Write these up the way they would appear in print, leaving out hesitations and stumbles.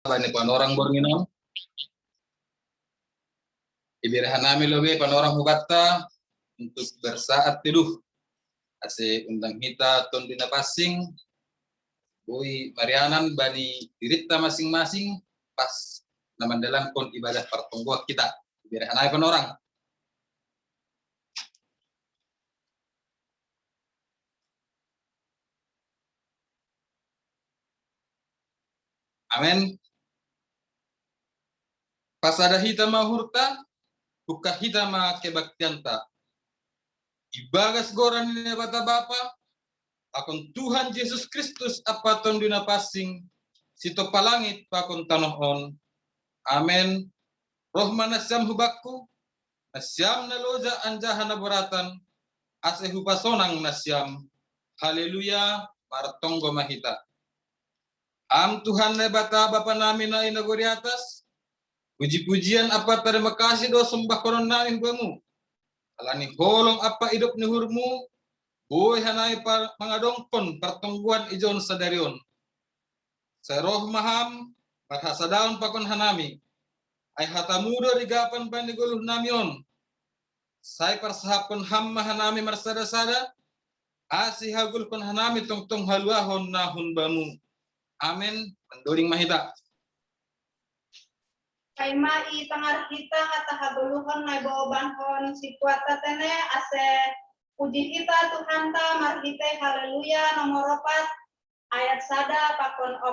Bani panorang bornginon ibirahanami lobe panorang hubatta untuk bersaat teduh ase undang kita ton dina passing bui marianan bani dirita masing-masing pas namandalang kon ibadah pertongguak kita ibirahanami panorang. Amin. Pasada hitama hurta, buka hitama kebaktianta. Ibagas goran ini bata bapa, akon Tuhan Yesus Kristus apa ton dina passing, sito palangit pakon tanohon. Amin. Rohman nasyam hubakku, nasyam naloja anjahan naboratan, ase hupasonang nasyam. Haleluya, martonggo mahita. Am Tuhan nebata bapa namin na inagori atas, puji-pujian apa terima kasih do sembah koron namin bamu. Alani holong apa hidup ni hurmu, boy hanai mangadongkon pertongguan ijon sadarion. Seroh maham, marhasadaon pakon hanami. Ay hatamudo digapan paniguluh namion. Say parsahapon hamma hanami marsada-sada, asi hagul kon hanami tong haluahon nahun bamu. Amin. Mendoring mahita. Kaima i tangar kita kata habuluhon na baobanhon si kuata tene ase puji kita Tuhan ta marhite haleluya nomor 4 ayat sada pakon 4.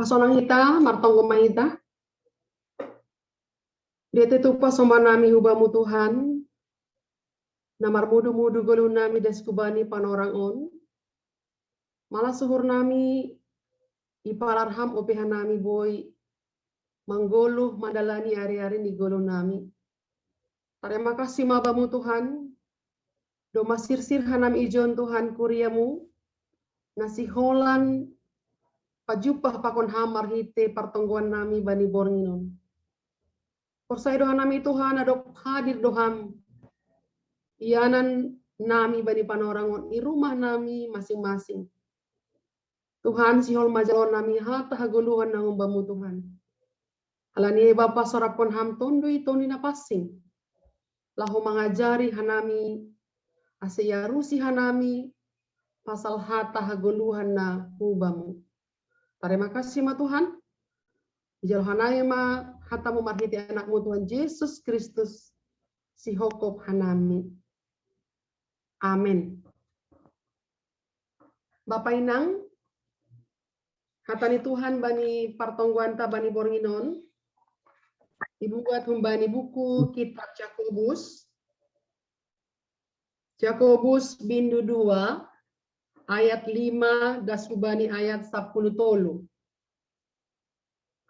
Pasonang hita, martonggo mahita. Dia tupa somanami hubamu Tuhan. Namar mudu-mudu golu nami deskubani panorang on. Malah suhur nami ipalarham opehan nami boy. Manggoluh madalani hari-hari ni golu nami. Terima kasih mabamu Tuhan. Do masir-sir hanam ijon Tuhan kuriamu. Nasi holan pajupah pakon hamar hite pertongguan nami bani bornginon. Porsai dohan nami Tuhan adok hadir doham. Ianan nami bani panorangon di rumah nami masing-masing. Tuhan sihol majalon nami hata haguluhan na umbamu Tuhan. Alani Bapa sorapon ham tondoi toni na passing. Lahu mangajari hanami aseyarusi hanami pasal hata haguluhan na umbamu. Terima kasih ma Tuhan. Jalhanai ma hatamu marhiti anakmu Tuhan Yesus Kristus si hokop hanami. Amin. Bapak Inang, hatani Tuhan bani partongguanta bani bornginon, Dibuat membani buku kitab Yakobus. Yakobus bindu 2 ayat 5 das hubani ayat 10 tolu.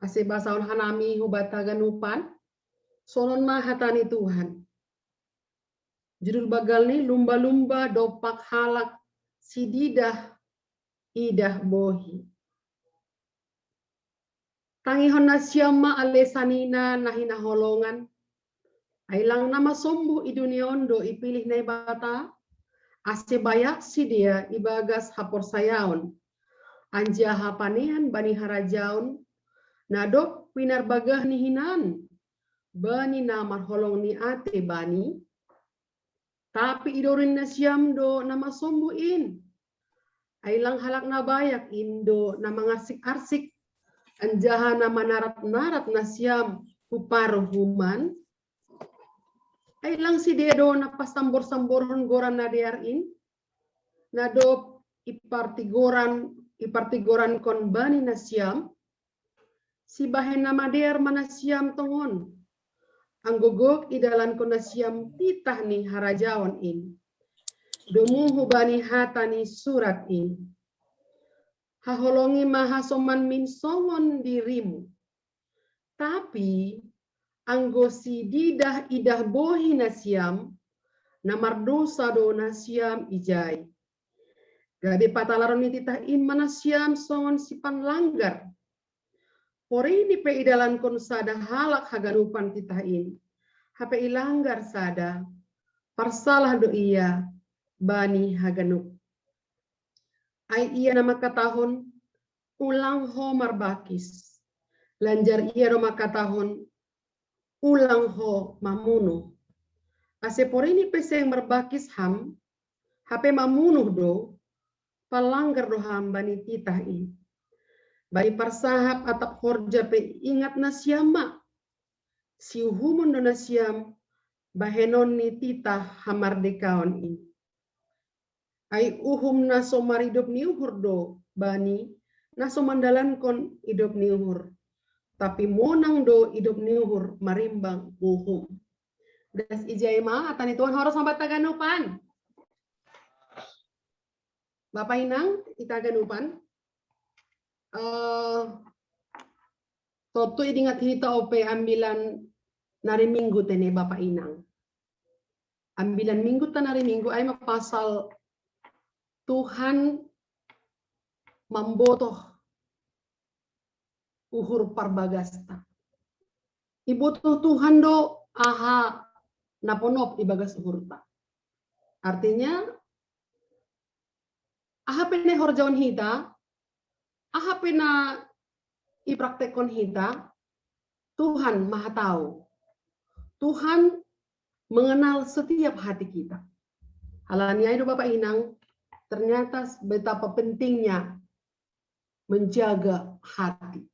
Kasih basaon hanami hubatagan upan. Sonon mahatani Tuhan. Judul bagal ni lumba-lumba dopak halak sididah idah bohi. Tangihon na siyama alesanina nahina holongan. Ay lang nama sombu iduniondo ipilih na ibata. Ase bayak si dia ibagas hapor sayaon. Anja hapanian bani harajaon. Nadok pinarbagah ni hinan. Bani namar holong ni ate bani. Tapi idorin na siyam do nama sombuin. Ay lang halak na bayak indo na mangarsik-arsik. Anjaha na manarat-narat na siyam uparo human. Ay lang si dedo na pasambor-samboron goran na diarin. Na do ipartigoran kon bani na siyam. Si bahen na mader mana siyam tongon. Ang gugok idalan ko na siyam titah ni harajawan in. Dumuhu bani hata ni surat in. Haholongi mahasoman min songon dirimu. Tapi anggo si didah idah bohi na siyam. Namar dosa do na siyam ijay. Gabi patalaron ni titah in mana siyam songon si panlanggar. Pori ini pe idalan kon sada halak haganupan titah in. Hape ilanggar sada. Parsalah do iya bani haganup. Ay iya nama katahon ulang ho marbakis. Lanjar iya nama katahon ulang ho mamunuh. Ase pori ini pese yang marbakis ham. Hape mamunuh do. Palanggar do ham bani titah in. Bani parsahap atap horja pe ingat na siyama. Si humon do na siyam bahenon ni titah hamardekaon in. Ay uhum na somar hidup ni uhur do bani na somandalan kon hidup ni uhur. Tapi monang do hidup ni uhur marimbang uhum. Das ijay ma atani Tuhan harus sambat taganupan. Bapak Inang itaganupan. Toto idingat hita ope ambilan nari minggu tene Bapak Inang. Ambilan minggu tan nari minggu ay mapasal Tuhan membotoh uhur parbagasta. Ibotoh Tuhan do aha naponop ibagas uhurta. Artinya aha pene horjaon hita, aha pena ipraktekon hita, Tuhan Maha Tahu. Tuhan mengenal setiap hati kita. Halanya itu Bapak Inang, ternyata betapa pentingnya menjaga hati.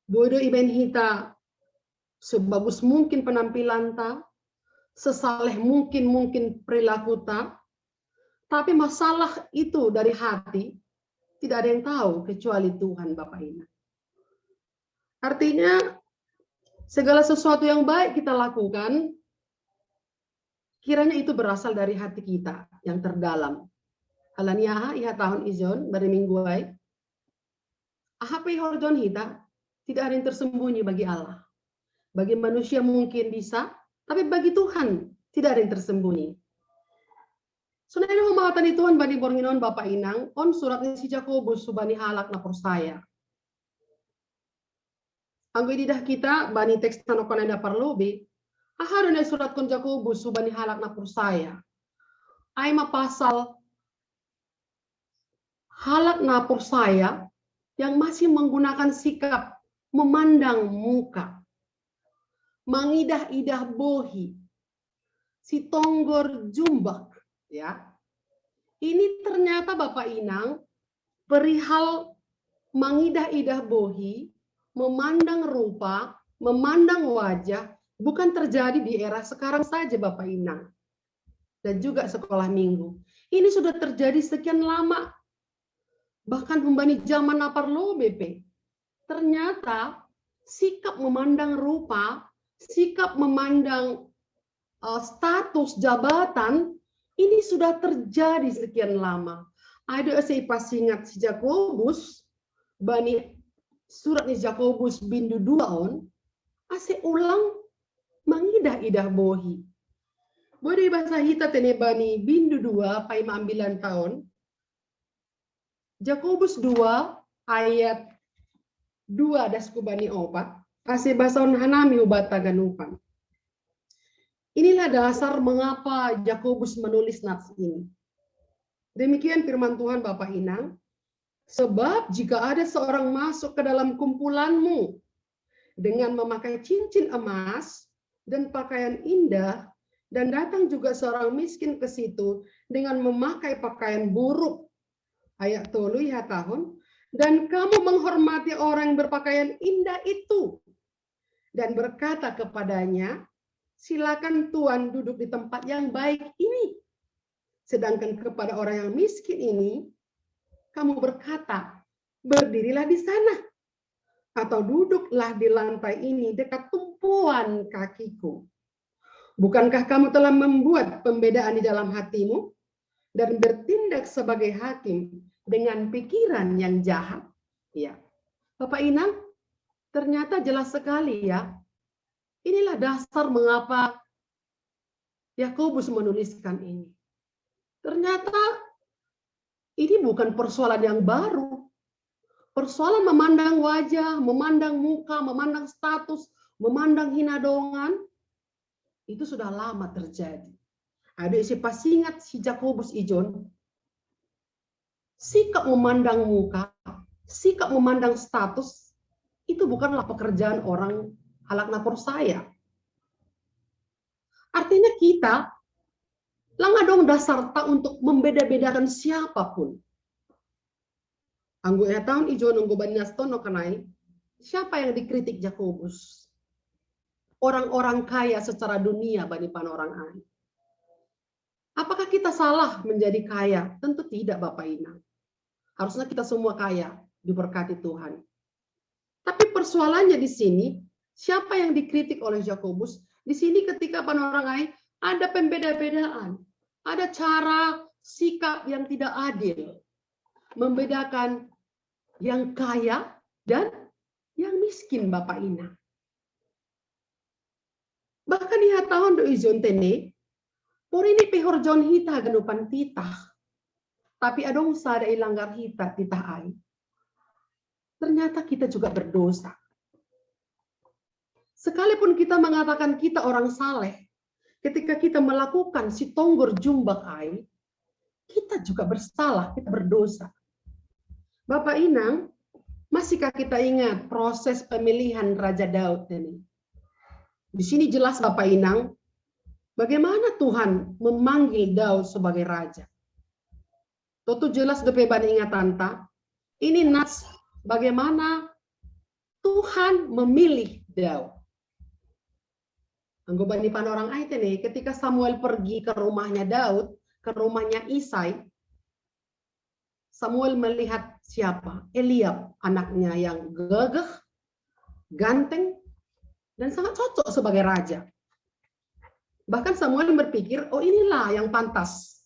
Bodo iben hita sebagus mungkin penampilan ta, sesaleh mungkin perilaku ta, tapi masalah itu dari hati tidak ada yang tahu kecuali Tuhan Bapak Inang. Artinya segala sesuatu yang baik kita lakukan, kiranya itu berasal dari hati kita yang terdalam. Halania iha tahun izon bari mingguai. Apa horjon hita tidak ada yang tersembunyi bagi Allah. Bagi manusia mungkin bisa, tapi bagi Tuhan tidak ada yang tersembunyi. Sunai humatan Tuhan bani bornginon Bapak Inang on suratnya si Yakobus subani halak na persaya. Anggo ididah kita bani teks tanokan anda parlobi. Aharon ay surat kon Yakobus subani halak na persaya. Ay mapasal halak na persaya yang masih menggunakan sikap memandang muka. Mangidah-idah bohi. Si tonggor jumbak. Ya, ini ternyata Bapak Inang perihal mangidah-idah bohi, memandang rupa, memandang wajah, bukan terjadi di era sekarang saja Bapak Inang. Dan juga sekolah minggu. Ini sudah terjadi sekian lama. Bahkan membani zaman Naparlo BP. Ternyata sikap memandang rupa, sikap memandang status jabatan, ini sudah terjadi sekian lama. Ada saya pas ingat si Jakobus, bani surat ni Jakobus bindu 2 on, ase ulang mangidah-idah bohi. Boleh bahasa hita tene bani bindu 2 pai maambilan tahun. Jakobus 2 ayat 2 dasku bani 4, ase bahasa hanami ubata ganupan. Inilah dasar mengapa Yakobus menulis nats ini. Demikian firman Tuhan Bapak Inang. Sebab jika ada seorang masuk ke dalam kumpulanmu dengan memakai cincin emas dan pakaian indah, dan datang juga seorang miskin ke situ dengan memakai pakaian buruk, ayat 3 ya tahun, dan kamu menghormati orang yang berpakaian indah itu dan berkata kepadanya, silakan Tuan duduk di tempat yang baik ini. Sedangkan kepada orang yang miskin ini, kamu berkata, berdirilah di sana. Atau duduklah di lantai ini dekat tumpuan kakiku. Bukankah kamu telah membuat pembedaan di dalam hatimu dan bertindak sebagai hakim dengan pikiran yang jahat? Ya, Bapak Inang, ternyata jelas sekali ya. Inilah dasar mengapa Yakobus menuliskan ini. Ternyata ini bukan persoalan yang baru. Persoalan memandang wajah, memandang muka, memandang status, memandang hinadongan, itu sudah lama terjadi. Ada si pasingat si Jakobus ijon, sikap memandang muka, sikap memandang status, itu bukanlah pekerjaan orang halak napor saya. Artinya kita lang dong dasar tak untuk membeda-bedakan siapapun. Anggo ya tahun ijo nunggu banyas tono kanai, siapa yang dikritik Jakobus? Orang-orang kaya secara dunia bani pan orang ai. Apakah kita salah menjadi kaya? Tentu tidak Bapak Inang. Harusnya kita semua kaya, diberkati Tuhan. Tapi persoalannya di sini, siapa yang dikritik oleh Jakobus? Di sini ketika pan orang ai ada pembeda-bedaan, ada cara sikap yang tidak adil, membedakan yang kaya dan yang miskin Bapak Ina. Bahkan ia tahun do izon tene, por ini pehor jon hita ganupan titah, tapi adong sada ilanggar hita titah ai. Ternyata kita juga berdosa. Sekalipun kita mengatakan kita orang saleh, ketika kita melakukan si tonggor jumbak ai, kita juga bersalah, kita berdosa. Bapak Inang, masihkah kita ingat proses pemilihan Raja Daud ini? Di sini jelas Bapak Inang, bagaimana Tuhan memanggil Daud sebagai raja. Tentu jelas depan ingatan ta. Ini nas bagaimana Tuhan memilih Daud. Anggoban di pan orang ayat ini, ketika Samuel pergi ke rumahnya Daud, ke rumahnya Isai, Samuel melihat siapa? Eliab, anaknya yang gagah, ganteng, dan sangat cocok sebagai raja. Bahkan Samuel berpikir, oh inilah yang pantas.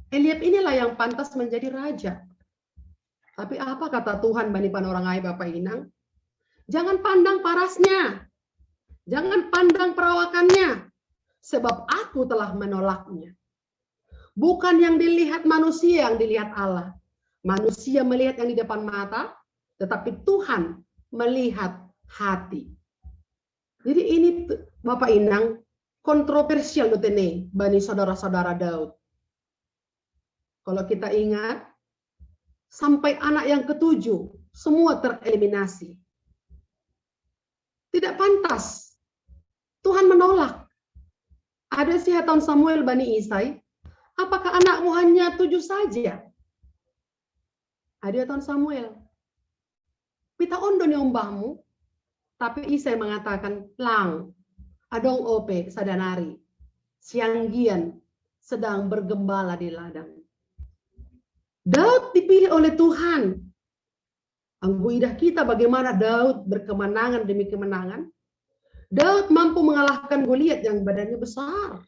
Eliab inilah yang pantas menjadi raja. Tapi apa kata Tuhan bani pan orang ai Bapak Inang? Jangan pandang parasnya. Jangan pandang perawakannya. Sebab aku telah menolaknya. Bukan yang dilihat manusia, yang dilihat Allah. Manusia melihat yang di depan mata, tetapi Tuhan melihat hati. Jadi ini Bapak Inang, kontroversial ini bani saudara-saudara Daud. Kalau kita ingat, sampai anak yang ketujuh, semua tereliminasi. Tidak pantas. Tuhan menolak. Ada si tahun Samuel bani Isai, apakah anakmu hanya 7 saja? Ada tahun Samuel. Pita ondo ni umbahmu, tapi Isai mengatakan, lang, adong ope sadanari, sianggian sedang bergembala di ladang. Daud dipilih oleh Tuhan. Anggo idah kita bagaimana Daud berkemenangan demi kemenangan. Daud mampu mengalahkan Goliat yang badannya besar.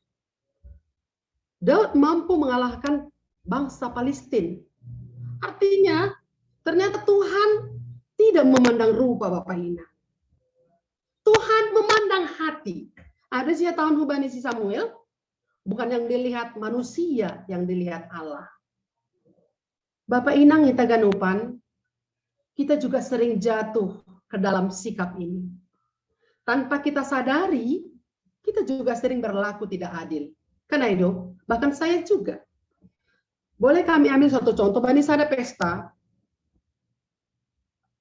Daud mampu mengalahkan bangsa Palestina. Artinya, ternyata Tuhan tidak memandang rupa Bapak Ina. Tuhan memandang hati. Ada sih tahun hubani si Samuel, bukan yang dilihat manusia, yang dilihat Allah. Bapak Inang kita ganupan, kita juga sering jatuh ke dalam sikap ini. Tanpa kita sadari, kita juga sering berlaku tidak adil. Karena itu, bahkan saya juga. Boleh kami ambil satu contoh, bani ada pesta,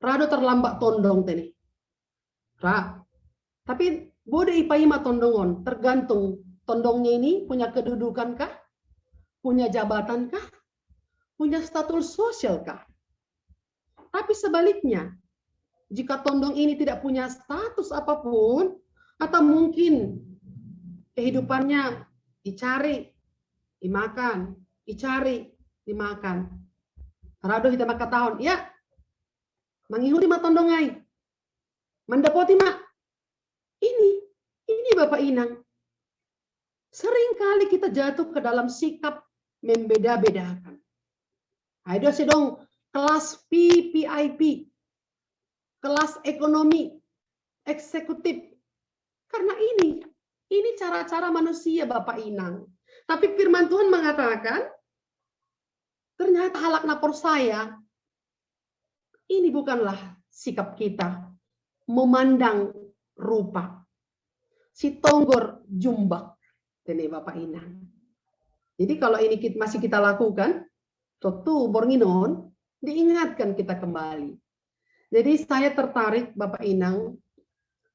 rado terlambat tondong teni. Tapi boleh ipaima tondongon, tergantung tondongnya ini punya kedudukan kah? Punya jabatan kah? Punya status sosial kah? Tapi sebaliknya, jika tondong ini tidak punya status apapun, atau mungkin kehidupannya dicari, dimakan, dicari, dimakan. Rado kita maka tahun, ya, mengihuri ma tondongai, mendapati mak. Ini Bapak Inang. Seringkali kita jatuh ke dalam sikap membeda-bedakan. Ada sih dong kelas VIP, kelas ekonomi, eksekutif. Karena ini cara-cara manusia Bapak Inang. Tapi firman Tuhan mengatakan, ternyata halak napor saya, ini bukanlah sikap kita memandang rupa. Si tonggor jumbak, ini Bapak Inang. Jadi kalau ini masih kita lakukan, tentu bornginon, diingatkan kita kembali. Jadi saya tertarik Bapak Inang,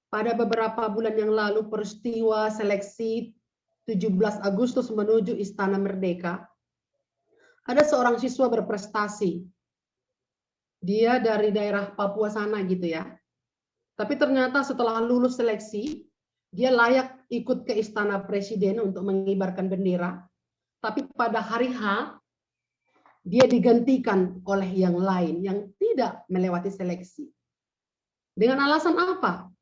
pada beberapa bulan yang lalu peristiwa seleksi 17 Agustus menuju Istana Merdeka, ada seorang siswa berprestasi. Dia dari daerah Papua sana gitu ya. Tapi ternyata setelah lulus seleksi, dia layak ikut ke Istana Presiden untuk mengibarkan bendera. Tapi pada hari H, dia digantikan oleh yang lain yang tidak melewati seleksi. Dengan alasan apa?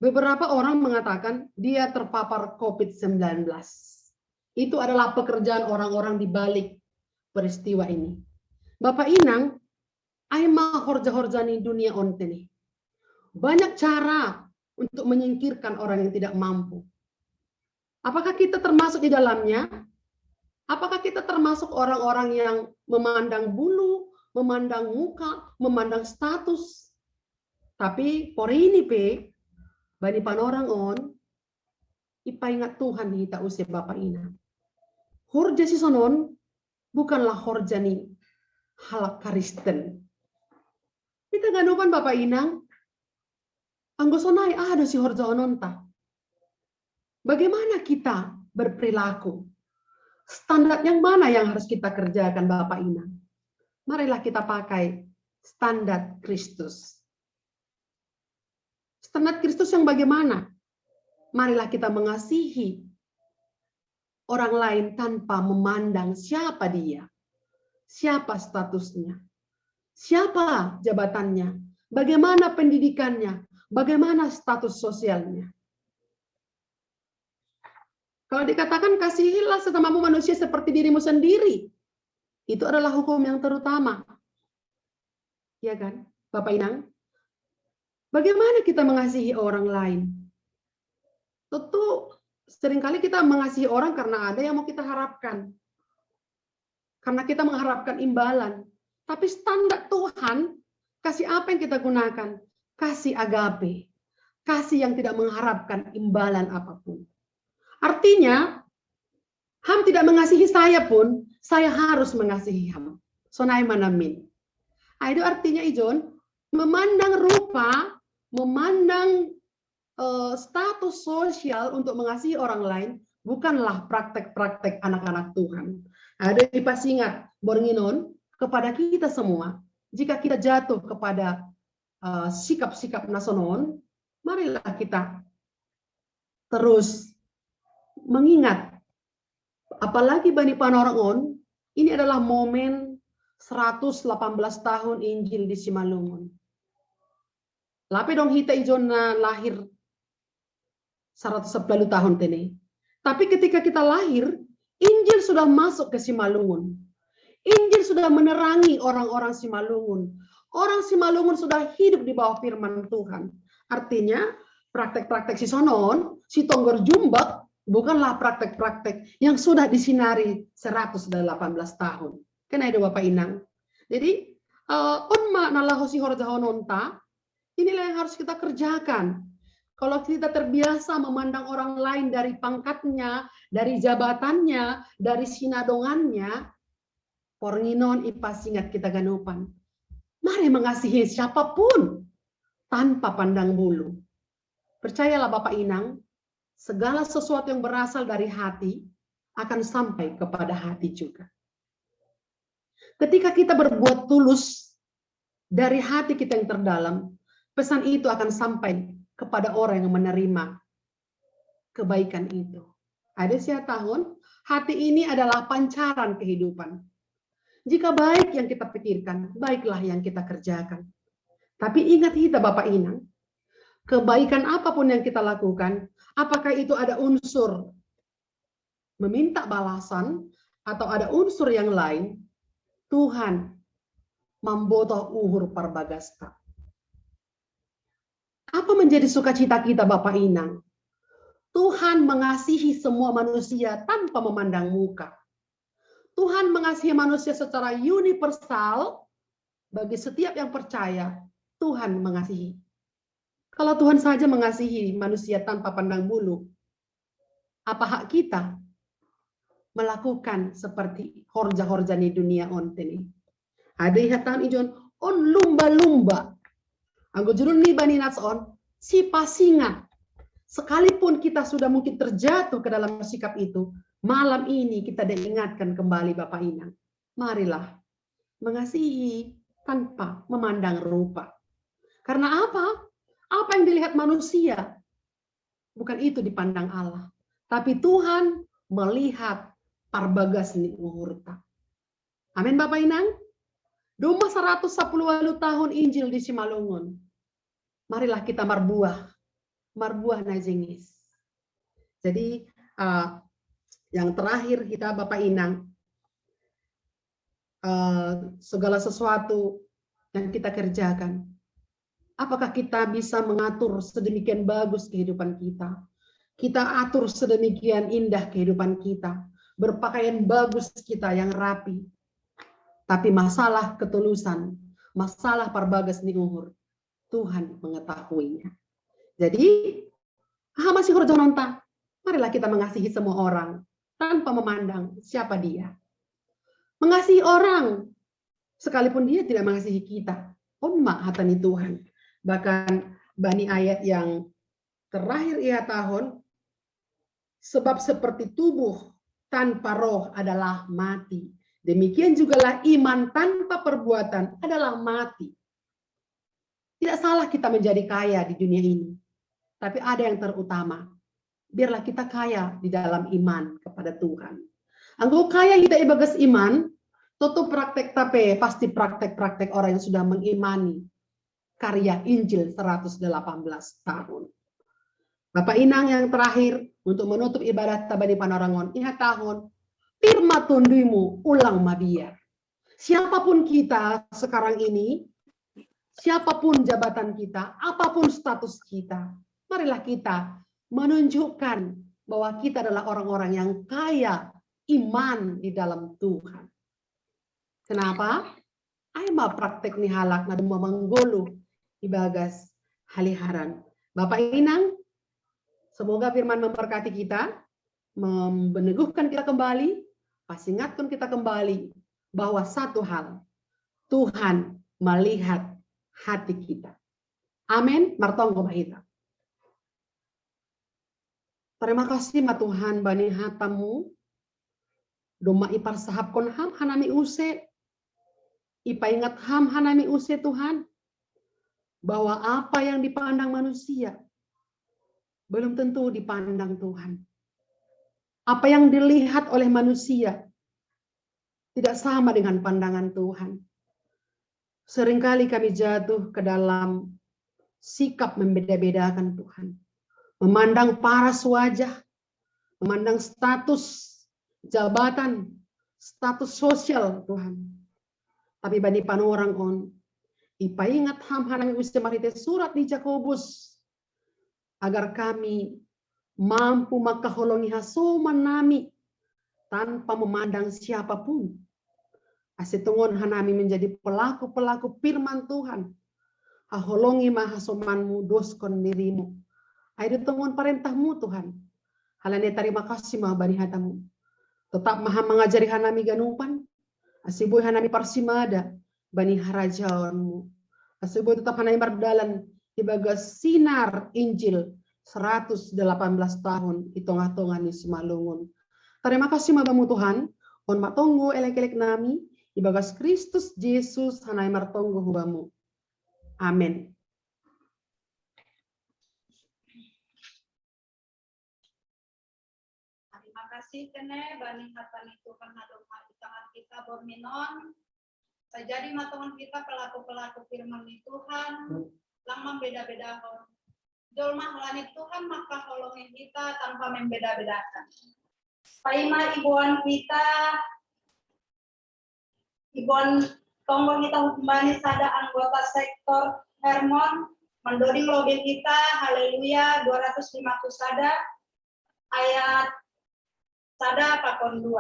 Beberapa orang mengatakan dia terpapar COVID-19. Itu adalah pekerjaan orang-orang di balik peristiwa ini. Bapak Inang, aima horja-horjani dunia onte nih. Banyak cara untuk menyingkirkan orang yang tidak mampu. Apakah kita termasuk di dalamnya? Apakah kita termasuk orang-orang yang memandang bulu, memandang muka, memandang status? Tapi por ini bani panorang on, ipa ingat Tuhan kita usir Bapak Ina. Horja si sonon bukanlah horja nih halak Kristen. Kita ganupan Bapak Inang, anggosonai ada si horja ononta. Bagaimana kita berperilaku? Standar yang mana yang harus kita kerjakan Bapak Inang? Marilah kita pakai standar Kristus. Standar Kristus yang bagaimana? Marilah kita mengasihi orang lain tanpa memandang siapa dia, siapa statusnya, siapa jabatannya, bagaimana pendidikannya, bagaimana status sosialnya. Kalau dikatakan kasihilah sesamamu manusia seperti dirimu sendiri, itu adalah hukum yang terutama. Ya kan, Bapak Inang? Bagaimana kita mengasihi orang lain? Tentu seringkali kita mengasihi orang karena ada yang mau kita harapkan. Karena kita mengharapkan imbalan. Tapi standar Tuhan, kasih apa yang kita gunakan? Kasih agape. Kasih yang tidak mengharapkan imbalan apapun. Artinya, Ham tidak mengasihi saya pun, saya harus mengasihi Ham. Sonai manamin. Itu artinya Ijon, memandang rupa, memandang status sosial untuk mengasihi orang lain, bukanlah praktek-praktek anak-anak Tuhan. Ada pasti ingat, bornginon, kepada kita semua, jika kita jatuh kepada sikap-sikap nasonon, marilah kita terus mengingat, apalagi Bani Panorangon, ini adalah momen 118 tahun Injil di Simalungun. Lape dong hita ijona lahir 110 tahun tene. Tapi ketika kita lahir, Injil sudah masuk ke Simalungun. Injil sudah menerangi orang-orang Simalungun. Orang Simalungun sudah hidup di bawah firman Tuhan. Artinya, praktek-praktek si Sonon, si Tonggor Jumbak, bukanlah praktek-praktek yang sudah disinari 118 tahun. Kan ada Bapak Inang. Jadi, unma nalaho si horja hononta, inilah yang harus kita kerjakan. Kalau kita terbiasa memandang orang lain dari pangkatnya, dari jabatannya, dari sinadongannya, pornginon ipasingat kita ganupan. Mari mengasihi siapapun tanpa pandang bulu. Percayalah Bapak Inang, segala sesuatu yang berasal dari hati akan sampai kepada hati juga. Ketika kita berbuat tulus dari hati kita yang terdalam, pesan itu akan sampai kepada orang yang menerima kebaikan itu. Ada siapa tahun, hati ini adalah pancaran kehidupan. Jika baik yang kita pikirkan, baiklah yang kita kerjakan. Tapi ingat kita Bapak Inang, kebaikan apapun yang kita lakukan, apakah itu ada unsur meminta balasan atau ada unsur yang lain, Tuhan membotoh uhur parbagasta. Apa menjadi sukacita kita Bapak Inang? Tuhan mengasihi semua manusia tanpa memandang muka. Tuhan mengasihi manusia secara universal, bagi setiap yang percaya, Tuhan mengasihi. Kalau Tuhan saja mengasihi manusia tanpa pandang bulu, apa hak kita melakukan seperti horja-horja di dunia onteni? Ada ihatan ijon on lumba-lumba. Anggo jurul ni baninats on si pasingat. Sekalipun kita sudah mungkin terjatuh ke dalam sikap itu, malam ini kita diingatkan kembali Bapak Inang. Marilah mengasihi tanpa memandang rupa. Karena apa? Apa yang dilihat manusia, bukan itu dipandang Allah. Tapi Tuhan melihat parbagas ni uhurta. Amin Bapak Inang. Duma 110 tahun Injil di Simalungun. Marilah kita marbuah najengis. Jadi yang terakhir kita Bapak Inang, segala sesuatu yang kita kerjakan, apakah kita bisa mengatur sedemikian bagus kehidupan kita? Kita atur sedemikian indah kehidupan kita, berpakaian bagus kita yang rapi. Tapi masalah ketulusan, masalah parbagas ni uhur, Tuhan mengetahuinya. Jadi, masih horjononta, marilah kita mengasihi semua orang tanpa memandang siapa dia. Mengasihi orang, sekalipun dia tidak mengasihi kita. Unma hatani Tuhan. Bahkan bani ayat yang terakhir ia tahun, sebab seperti tubuh tanpa roh adalah mati. Demikian jugalah iman tanpa perbuatan adalah mati. Tidak salah kita menjadi kaya di dunia ini. Tapi ada yang terutama. Biarlah kita kaya di dalam iman kepada Tuhan. Anggo kaya kita ibagas iman, tutup praktek tape, pasti praktek-praktek orang yang sudah mengimani karya Injil 118 tahun. Bapak Inang yang terakhir, untuk menutup ibadah tabani panorangon, ingat tahun, firma tunduimu ulang mabiar. Siapapun kita sekarang ini, siapapun jabatan kita, apapun status kita, marilah kita menunjukkan bahwa kita adalah orang-orang yang kaya iman di dalam Tuhan. Kenapa? Aima praktek ni halak na duma manggolo ibagas haliharan. Bapak Inang, semoga firman memberkati kita, meneguhkan kita kembali, pasingatkan kita kembali bahwa satu hal, Tuhan melihat hati kita. Amin. Martonggo mahita. Terima kasih ma Tuhan bani hatamu. Doma ipar sahab kon ham hanami use. Ipa ingat ham hanami use Tuhan. Bahwa apa yang dipandang manusia belum tentu dipandang Tuhan. Apa yang dilihat oleh manusia tidak sama dengan pandangan Tuhan. Seringkali kami jatuh ke dalam sikap membeda-bedakan Tuhan. Memandang paras wajah, memandang status jabatan, status sosial Tuhan. Tapi bani panorang on, ipa ingat ham hanang usia marite surat di Jakobus, agar kami mampu makaholongi hasuman nami tanpa memandang siapapun. Asetungon hanami menjadi pelaku-pelaku firman Tuhan. Haholongi mahasomanmu doskon dirimu. Ayo tungon perintahmu Tuhan. Halane terima kasih mah bani hatamu. Tetap maha mengajari hanami ganupan. Asiboy hanami parsimada bani harajaanmu. Asiboy tetap hanami berdalan di bagas sinar Injil 118 tahun hitung-hitungan di Simalungun. Terima kasih mabamu Tuhan. On matonggo elek-elek nami ibagas Kristus Yesus hanai martonggo hubamu. Amin. Terima kasih kene bani hatan itu karena doa di tangan kita berminon. Jadi matongan kita pelaku-pelaku firman Tuhan lang membeda-bedakan. Jolmah langit Tuhan maka holongin kita tanpa membeda-bedakan. Paima ibuan kita, ibuan tonggo kita hukumani sada anggota sektor Hermon, mendoding lobby kita, haleluya 250 sada, ayat sada pakon 2.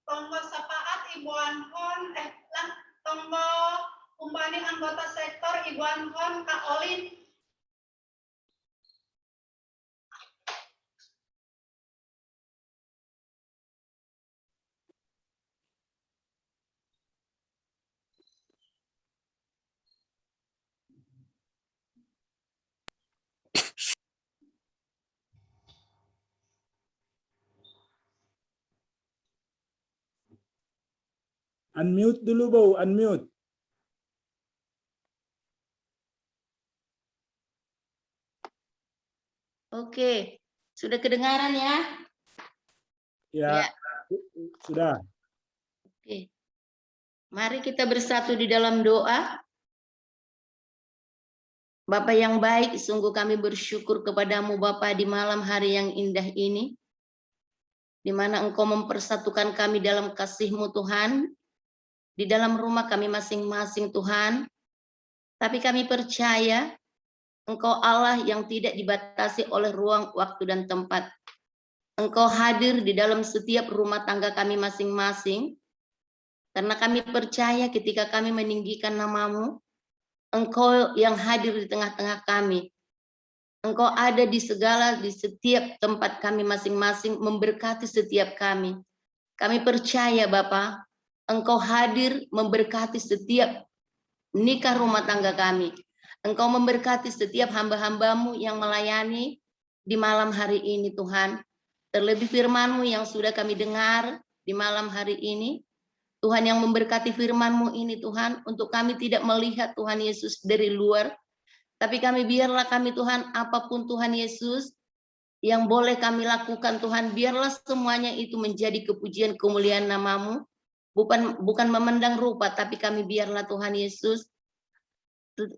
Tonggo sapaat ibuan hon lang tonggo umpani anggota sektor ibuan hon Kak Olin. Unmute dulu, Bo. Unmute. Oke, sudah kedengaran ya? Ya, sudah. Oke. Mari kita bersatu di dalam doa. Bapa yang baik, sungguh kami bersyukur kepadamu Bapa di malam hari yang indah ini, di mana Engkau mempersatukan kami dalam kasih-Mu Tuhan, di dalam rumah kami masing-masing Tuhan. Tapi kami percaya Engkau Allah yang tidak dibatasi oleh ruang, waktu, dan tempat. Engkau hadir di dalam setiap rumah tangga kami masing-masing, karena kami percaya ketika kami meninggikan nama-Mu, Engkau yang hadir di tengah-tengah kami. Engkau ada di setiap tempat kami masing-masing, memberkati setiap kami. Kami percaya Bapa, Engkau hadir memberkati setiap nikah rumah tangga kami. Engkau memberkati setiap hamba-hamba-Mu yang melayani di malam hari ini Tuhan. Terlebih firman-Mu yang sudah kami dengar di malam hari ini. Tuhan yang memberkati firman-Mu ini Tuhan, untuk kami tidak melihat Tuhan Yesus dari luar, tapi biarlah kami Tuhan, apapun Tuhan Yesus yang boleh kami lakukan Tuhan, biarlah semuanya itu menjadi kepujian kemuliaan nama-Mu, bukan memandang rupa, tapi kami biarlah Tuhan Yesus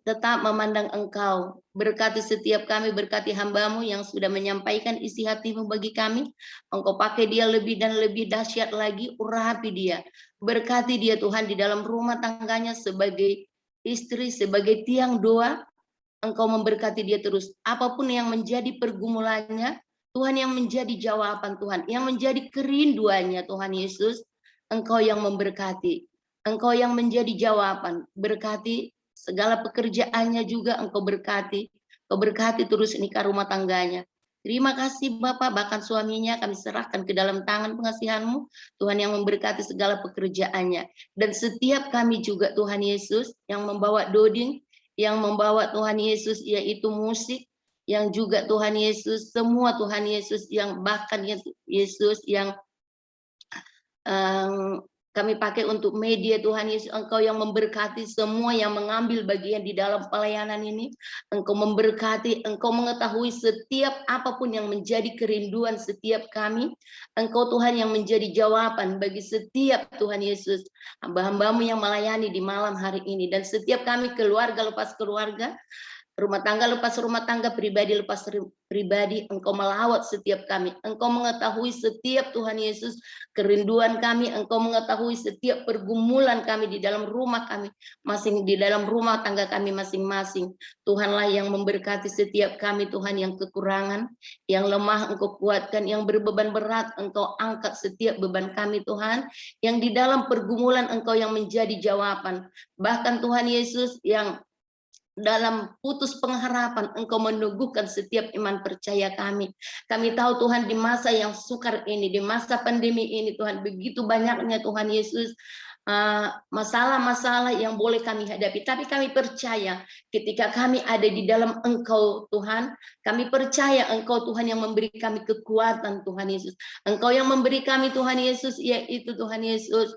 tetap memandang Engkau. Berkati setiap kami, berkati hamba-Mu yang sudah menyampaikan isi hati-Mu bagi kami. Engkau pakai dia lebih dan lebih dahsyat lagi, urapi dia. Berkati dia Tuhan di dalam rumah tangganya sebagai istri, sebagai tiang doa. Engkau memberkati dia terus. Apapun yang menjadi pergumulannya, Tuhan yang menjadi jawaban Tuhan, yang menjadi kerinduannya Tuhan Yesus, Engkau yang memberkati. Engkau yang menjadi jawaban. Berkati segala pekerjaannya juga Engkau berkati. Engkau berkati terus nikah rumah tangganya. Terima kasih Bapak, bahkan suaminya kami serahkan ke dalam tangan pengasihan-Mu. Tuhan yang memberkati segala pekerjaannya. Dan setiap kami juga Tuhan Yesus yang membawa doding, yang membawa Tuhan Yesus yaitu musik, yang juga Tuhan Yesus, semua Tuhan Yesus yang bahkan Yesus yang kami pakai untuk media Tuhan Yesus, Engkau yang memberkati semua yang mengambil bagian di dalam pelayanan ini. Engkau memberkati, Engkau mengetahui setiap apapun yang menjadi kerinduan setiap kami. Engkau Tuhan yang menjadi jawaban bagi setiap Tuhan Yesus, hamba-hamba-Mu yang melayani di malam hari ini. Dan setiap kami keluarga lepas keluarga, rumah tangga lepas rumah tangga, pribadi lepas pribadi, Engkau melawat setiap kami. Engkau mengetahui setiap Tuhan Yesus kerinduan kami. Engkau mengetahui setiap pergumulan kami di dalam rumah kami, di dalam rumah tangga kami masing-masing. Tuhanlah yang memberkati setiap kami Tuhan, yang kekurangan, yang lemah Engkau kuatkan, yang berbeban berat Engkau angkat setiap beban kami Tuhan, yang di dalam pergumulan Engkau yang menjadi jawaban. Bahkan Tuhan Yesus yang dalam putus pengharapan Engkau meneguhkan setiap iman percaya kami. Kami tahu Tuhan di masa yang sukar ini, di masa pandemi ini Tuhan, begitu banyaknya Tuhan Yesus masalah-masalah yang boleh kami hadapi. Tapi kami percaya ketika kami ada di dalam Engkau Tuhan, kami percaya Engkau Tuhan yang memberi kami kekuatan Tuhan Yesus. Engkau yang memberi kami Tuhan Yesus, yaitu Tuhan Yesus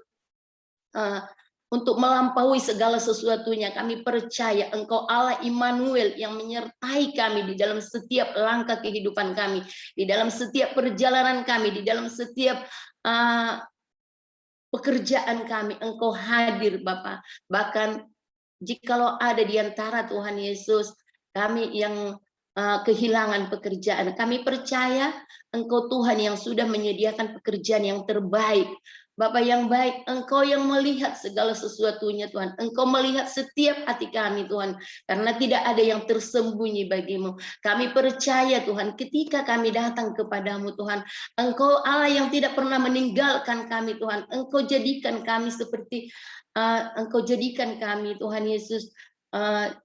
untuk melampaui segala sesuatunya. Kami percaya Engkau Allah Immanuel yang menyertai kami di dalam setiap langkah kehidupan kami, di dalam setiap perjalanan kami, di dalam setiap pekerjaan kami. Engkau hadir Bapa. Bahkan jikalau ada di antara Tuhan Yesus kami yang kehilangan pekerjaan, kami percaya Engkau Tuhan yang sudah menyediakan pekerjaan yang terbaik. Bapa yang baik, Engkau yang melihat segala sesuatunya Tuhan. Engkau melihat setiap hati kami Tuhan, karena tidak ada yang tersembunyi bagimu. Kami percaya Tuhan, ketika kami datang kepadamu Tuhan, Engkau Allah yang tidak pernah meninggalkan kami Tuhan. Engkau jadikan kami seperti Engkau jadikan kami Tuhan Yesus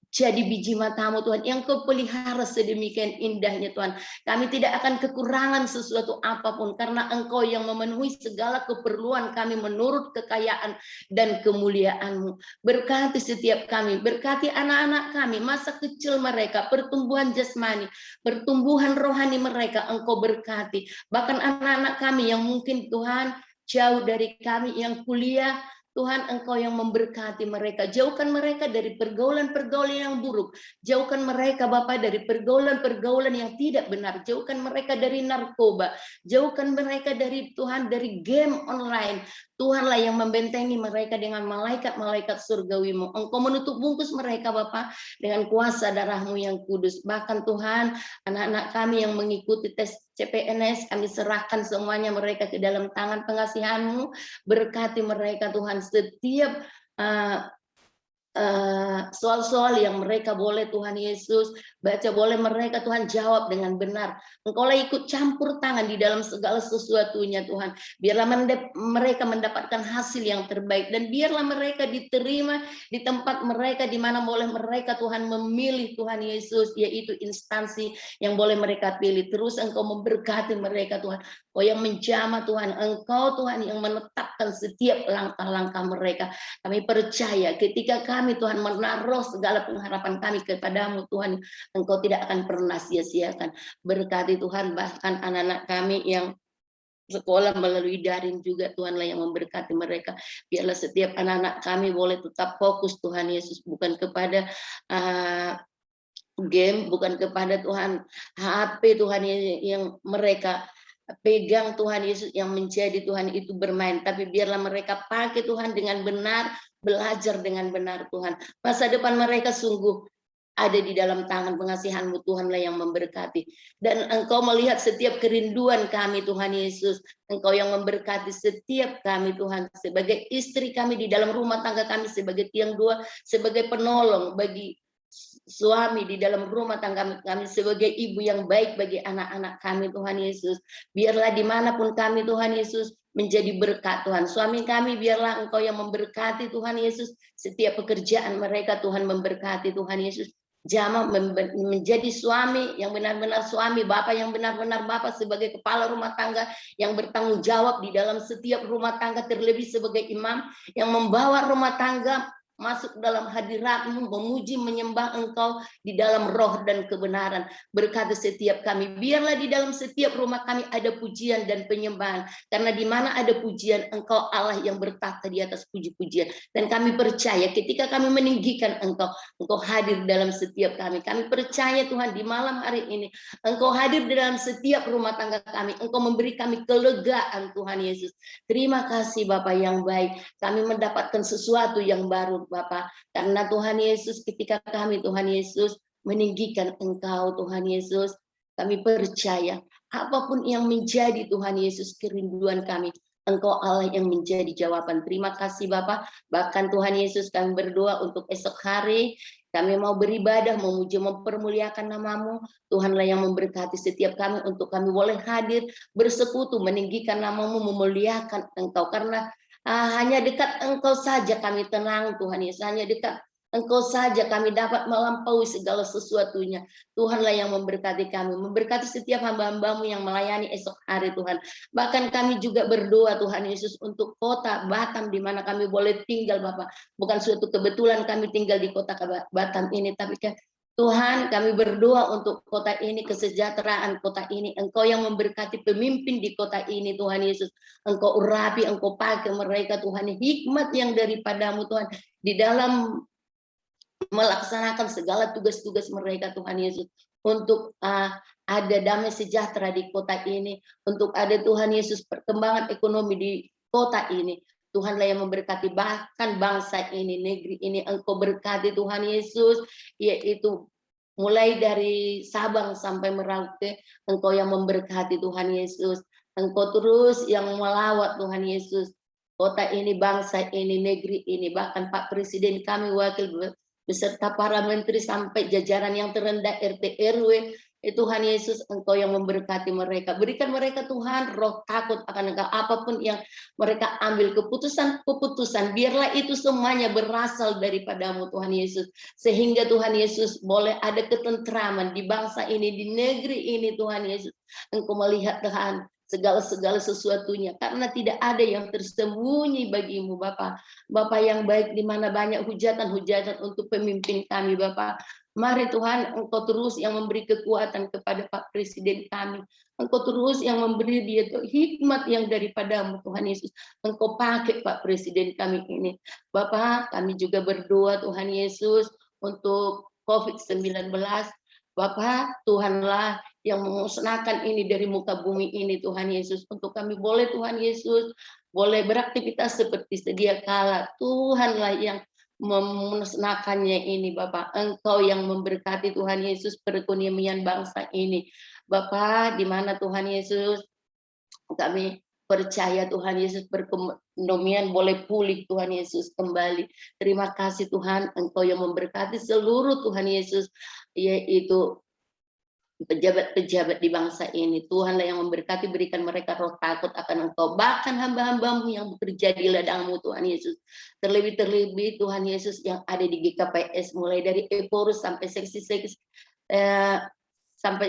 jadi biji matamu Tuhan, yang Kau pelihara sedemikian indahnya Tuhan. Kami tidak akan kekurangan sesuatu apapun, karena Engkau yang memenuhi segala keperluan kami menurut kekayaan dan kemuliaan-Mu. Berkati setiap kami, berkati anak-anak kami, masa kecil mereka, pertumbuhan jasmani, pertumbuhan rohani mereka Engkau berkati. Bahkan anak-anak kami yang mungkin Tuhan jauh dari kami, yang kuliah Tuhan, Engkau yang memberkati mereka. Jauhkan mereka dari pergaulan-pergaulan yang buruk. Jauhkan mereka, Bapa, dari pergaulan-pergaulan yang tidak benar. Jauhkan mereka dari narkoba. Jauhkan mereka dari Tuhan, dari game online. Tuhanlah yang membentengi mereka dengan malaikat-malaikat surgawi-Mu. Engkau menutup bungkus mereka, Bapa, dengan kuasa darah-Mu yang kudus. Bahkan Tuhan, anak-anak kami yang mengikuti tes CPNS, kami serahkan semuanya mereka ke dalam tangan pengasihan-Mu. Berkati mereka, Tuhan, setiap soal-soal yang mereka boleh, Tuhan Yesus, baca boleh mereka, Tuhan, jawab dengan benar. Engkaulah ikut campur tangan di dalam segala sesuatunya, Tuhan. Biarlah mereka mendapatkan hasil yang terbaik, dan biarlah mereka diterima di tempat mereka, di mana boleh mereka, Tuhan, memilih, Tuhan Yesus, yaitu instansi yang boleh mereka pilih. Terus Engkau memberkati mereka, Tuhan. Engkau yang menjamah, Tuhan. Engkau, Tuhan, yang menetapkan setiap langkah-langkah mereka. Kami percaya ketika kami, Tuhan, menaruh segala pengharapan kami kepadamu, Tuhan, Engkau tidak akan pernah sia-siakan. Berkati, Tuhan, bahkan anak-anak kami yang sekolah melalui daring juga, Tuhanlah yang memberkati mereka. Biarlah setiap anak-anak kami boleh tetap fokus, Tuhan Yesus, bukan kepada game, bukan kepada, Tuhan, HP, Tuhan, yang mereka pegang, Tuhan Yesus, yang menjadi, Tuhan, itu bermain. Tapi biarlah mereka pakai, Tuhan, dengan benar, belajar dengan benar, Tuhan. Masa depan mereka sungguh ada di dalam tangan pengasihan-Mu, Tuhanlah yang memberkati. Dan Engkau melihat setiap kerinduan kami, Tuhan Yesus. Engkau yang memberkati setiap kami, Tuhan, sebagai istri kami di dalam rumah tangga kami, sebagai tiang dua, sebagai penolong bagi suami di dalam rumah tangga kami, sebagai ibu yang baik bagi anak-anak kami, Tuhan Yesus. Biarlah dimanapun kami, Tuhan Yesus, menjadi berkat, Tuhan. Suami kami, biarlah Engkau yang memberkati, Tuhan Yesus. Setiap pekerjaan mereka, Tuhan, memberkati, Tuhan Yesus. Jamah menjadi suami yang benar-benar suami, bapak yang benar-benar bapak, sebagai kepala rumah tangga yang bertanggung jawab di dalam setiap rumah tangga, terlebih sebagai imam yang membawa rumah tangga masuk dalam hadirat-Mu, memuji, menyembah Engkau di dalam roh dan kebenaran. Berkati setiap kami, biarlah di dalam setiap rumah kami ada pujian dan penyembahan, karena di mana ada pujian, Engkau Allah yang bertata di atas puji-pujian. Dan kami percaya ketika kami meninggikan Engkau, Engkau hadir dalam setiap kami. Kami percaya, Tuhan, di malam hari ini Engkau hadir di dalam setiap rumah tangga kami. Engkau memberi kami kelegaan, Tuhan Yesus. Terima kasih, Bapa yang baik. Kami mendapatkan sesuatu yang baru, Bapa, karena Tuhan Yesus, ketika kami, Tuhan Yesus, meninggikan Engkau, Tuhan Yesus, kami percaya apapun yang menjadi, Tuhan Yesus, kerinduan kami, Engkau Allah yang menjadi jawaban. Terima kasih, Bapa. Bahkan Tuhan Yesus, kami berdoa untuk esok hari, kami mau beribadah, memuji, mempermuliakan nama-Mu. Tuhanlah yang memberkati setiap kami untuk kami boleh hadir, bersekutu, meninggikan nama-Mu, memuliakan Engkau, karena hanya dekat Engkau saja kami tenang, Tuhan Yesus. Hanya dekat Engkau saja kami dapat melampaui segala sesuatunya. Tuhanlah yang memberkati kami, memberkati setiap hamba-hamba-Mu yang melayani esok hari, Tuhan. Bahkan kami juga berdoa, Tuhan Yesus, untuk kota Batam di mana kami boleh tinggal, Bapak. Bukan suatu kebetulan kami tinggal di kota Batam ini, tapi Tuhan, kami berdoa untuk kota ini, kesejahteraan kota ini. Engkau yang memberkati pemimpin di kota ini, Tuhan Yesus. Engkau urapi, Engkau pakai mereka, Tuhan. Hikmat yang daripada-Mu, Tuhan, di dalam melaksanakan segala tugas-tugas mereka, Tuhan Yesus. Untuk ada damai sejahtera di kota ini. Untuk ada, Tuhan Yesus, perkembangan ekonomi di kota ini. Tuhanlah yang memberkati bahkan bangsa ini, negeri ini. Engkau berkati, Tuhan Yesus, yaitu mulai dari Sabang sampai Merauke. Engkau yang memberkati, Tuhan Yesus. Engkau terus yang melawat, Tuhan Yesus, kota ini, bangsa ini, negeri ini. Bahkan Pak Presiden kami, wakil beserta para menteri sampai jajaran yang terendah RT RW. Tuhan Yesus, Engkau yang memberkati mereka. Berikan mereka, Tuhan, roh takut akan Engkau. Apapun yang mereka ambil keputusan, biarlah itu semuanya berasal daripada-Mu, Tuhan Yesus. Sehingga, Tuhan Yesus, boleh ada ketentraman di bangsa ini, di negeri ini, Tuhan Yesus. Engkau melihat, Tuhan, segala sesuatunya, karena tidak ada yang tersembunyi bagi-Mu, Bapa. Bapa yang baik, di mana banyak hujatan-hujatan untuk pemimpin kami, Bapa. Mari Tuhan, Engkau terus yang memberi kekuatan kepada Pak Presiden kami. Engkau terus yang memberi dia hikmat yang daripadamu Tuhan Yesus. Engkau pakai Pak Presiden kami ini. Bapak, kami juga berdoa Tuhan Yesus untuk COVID-19. Bapak, Tuhanlah yang memusnahkan ini dari muka bumi ini Tuhan Yesus. Untuk kami boleh Tuhan Yesus, boleh beraktivitas seperti sedia kala. Tuhanlah yang memusnahkannya ini Bapak. Engkau yang memberkati Tuhan Yesus perekonomian bangsa ini. Bapak, di mana Tuhan Yesus, kami percaya Tuhan Yesus perekonomian boleh pulih Tuhan Yesus kembali. Terima kasih Tuhan, Engkau yang memberkati seluruh Tuhan Yesus, yaitu pejabat-pejabat di bangsa ini. Tuhanlah yang memberkati, berikan mereka roh takut akan Engkau. Bahkan hamba-hambamu yang bekerja di ladangmu Tuhan Yesus. Terlebih-terlebih Tuhan Yesus yang ada di GKPS, mulai dari Eporus sampai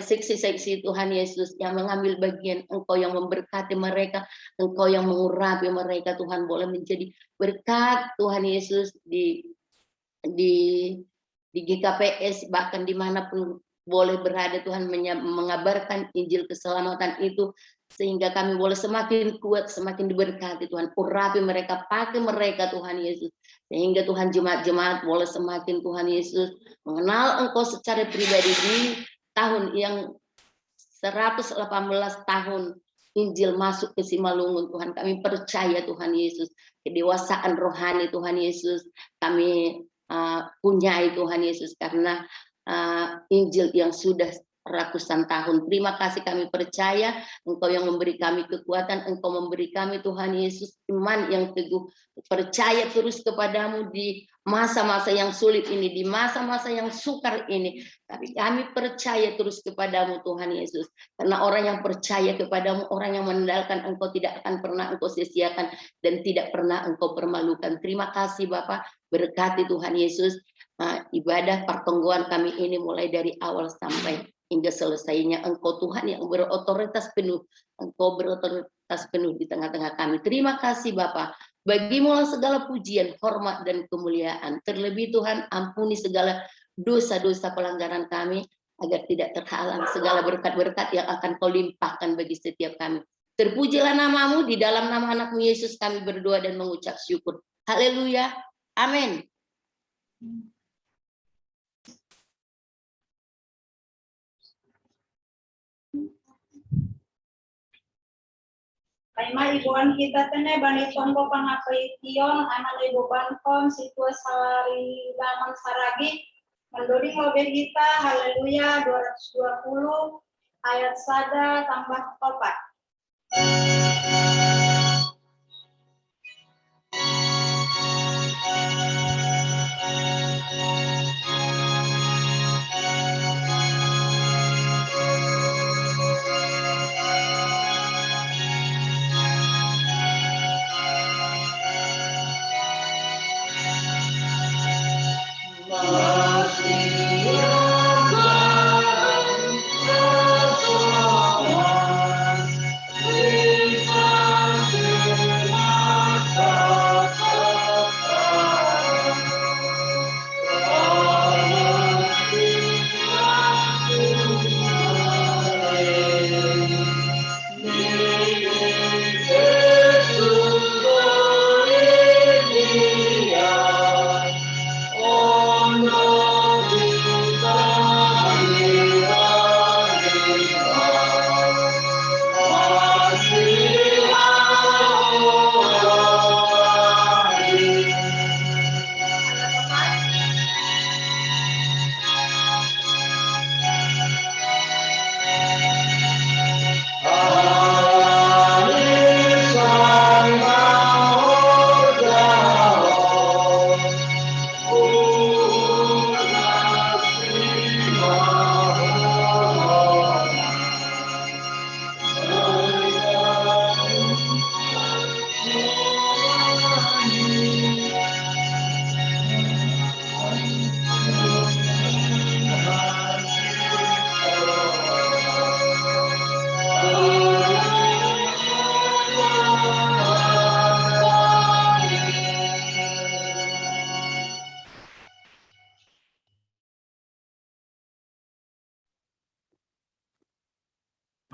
seksi-seksi Tuhan Yesus yang mengambil bagian. Engkau yang memberkati mereka, Engkau yang mengurapi mereka. Tuhan boleh menjadi berkat Tuhan Yesus di GKPS, bahkan dimanapun boleh berada Tuhan mengabarkan Injil keselamatan itu, sehingga kami boleh semakin kuat, semakin diberkati Tuhan. Urapi mereka, pakai mereka Tuhan Yesus, sehingga Tuhan jemaat-jemaat boleh semakin Tuhan Yesus mengenal Engkau secara pribadi di tahun yang 118 tahun Injil masuk ke Simalungun. Tuhan, kami percaya Tuhan Yesus kedewasaan rohani Tuhan Yesus kami punyai Tuhan Yesus, karena Injil yang sudah ratusan tahun. Terima kasih, kami percaya Engkau yang memberi kami kekuatan, Engkau memberi kami Tuhan Yesus iman yang teguh, percaya terus kepadamu di masa-masa yang sulit ini, di masa-masa yang sukar ini. Tapi kami percaya terus kepadamu Tuhan Yesus, karena orang yang percaya kepadamu, orang yang mengandalkan Engkau, tidak akan pernah Engkau sia-siakan dan tidak pernah Engkau permalukan. Terima kasih Bapa, berkati Tuhan Yesus ibadah pertongguan kami ini mulai dari awal sampai hingga selesainya. Engkau Tuhan yang berotoritas penuh, Engkau berotoritas penuh di tengah-tengah kami. Terima kasih Bapa. Bagimu segala pujian, hormat dan kemuliaan. Terlebih Tuhan, ampuni segala dosa-dosa pelanggaran kami, agar tidak terhalang segala berkat-berkat yang akan Kau limpahkan bagi setiap kami. Terpujilah namamu, di dalam nama anak-Mu Yesus kami berdoa dan mengucap syukur. Haleluya. Amin. Kaima ibuan kita tene bani tombo pangapeitiong anak ibu bankom situasi daman saragi mendori mobil kita. Haleluya 220 ayat sada tambah 4.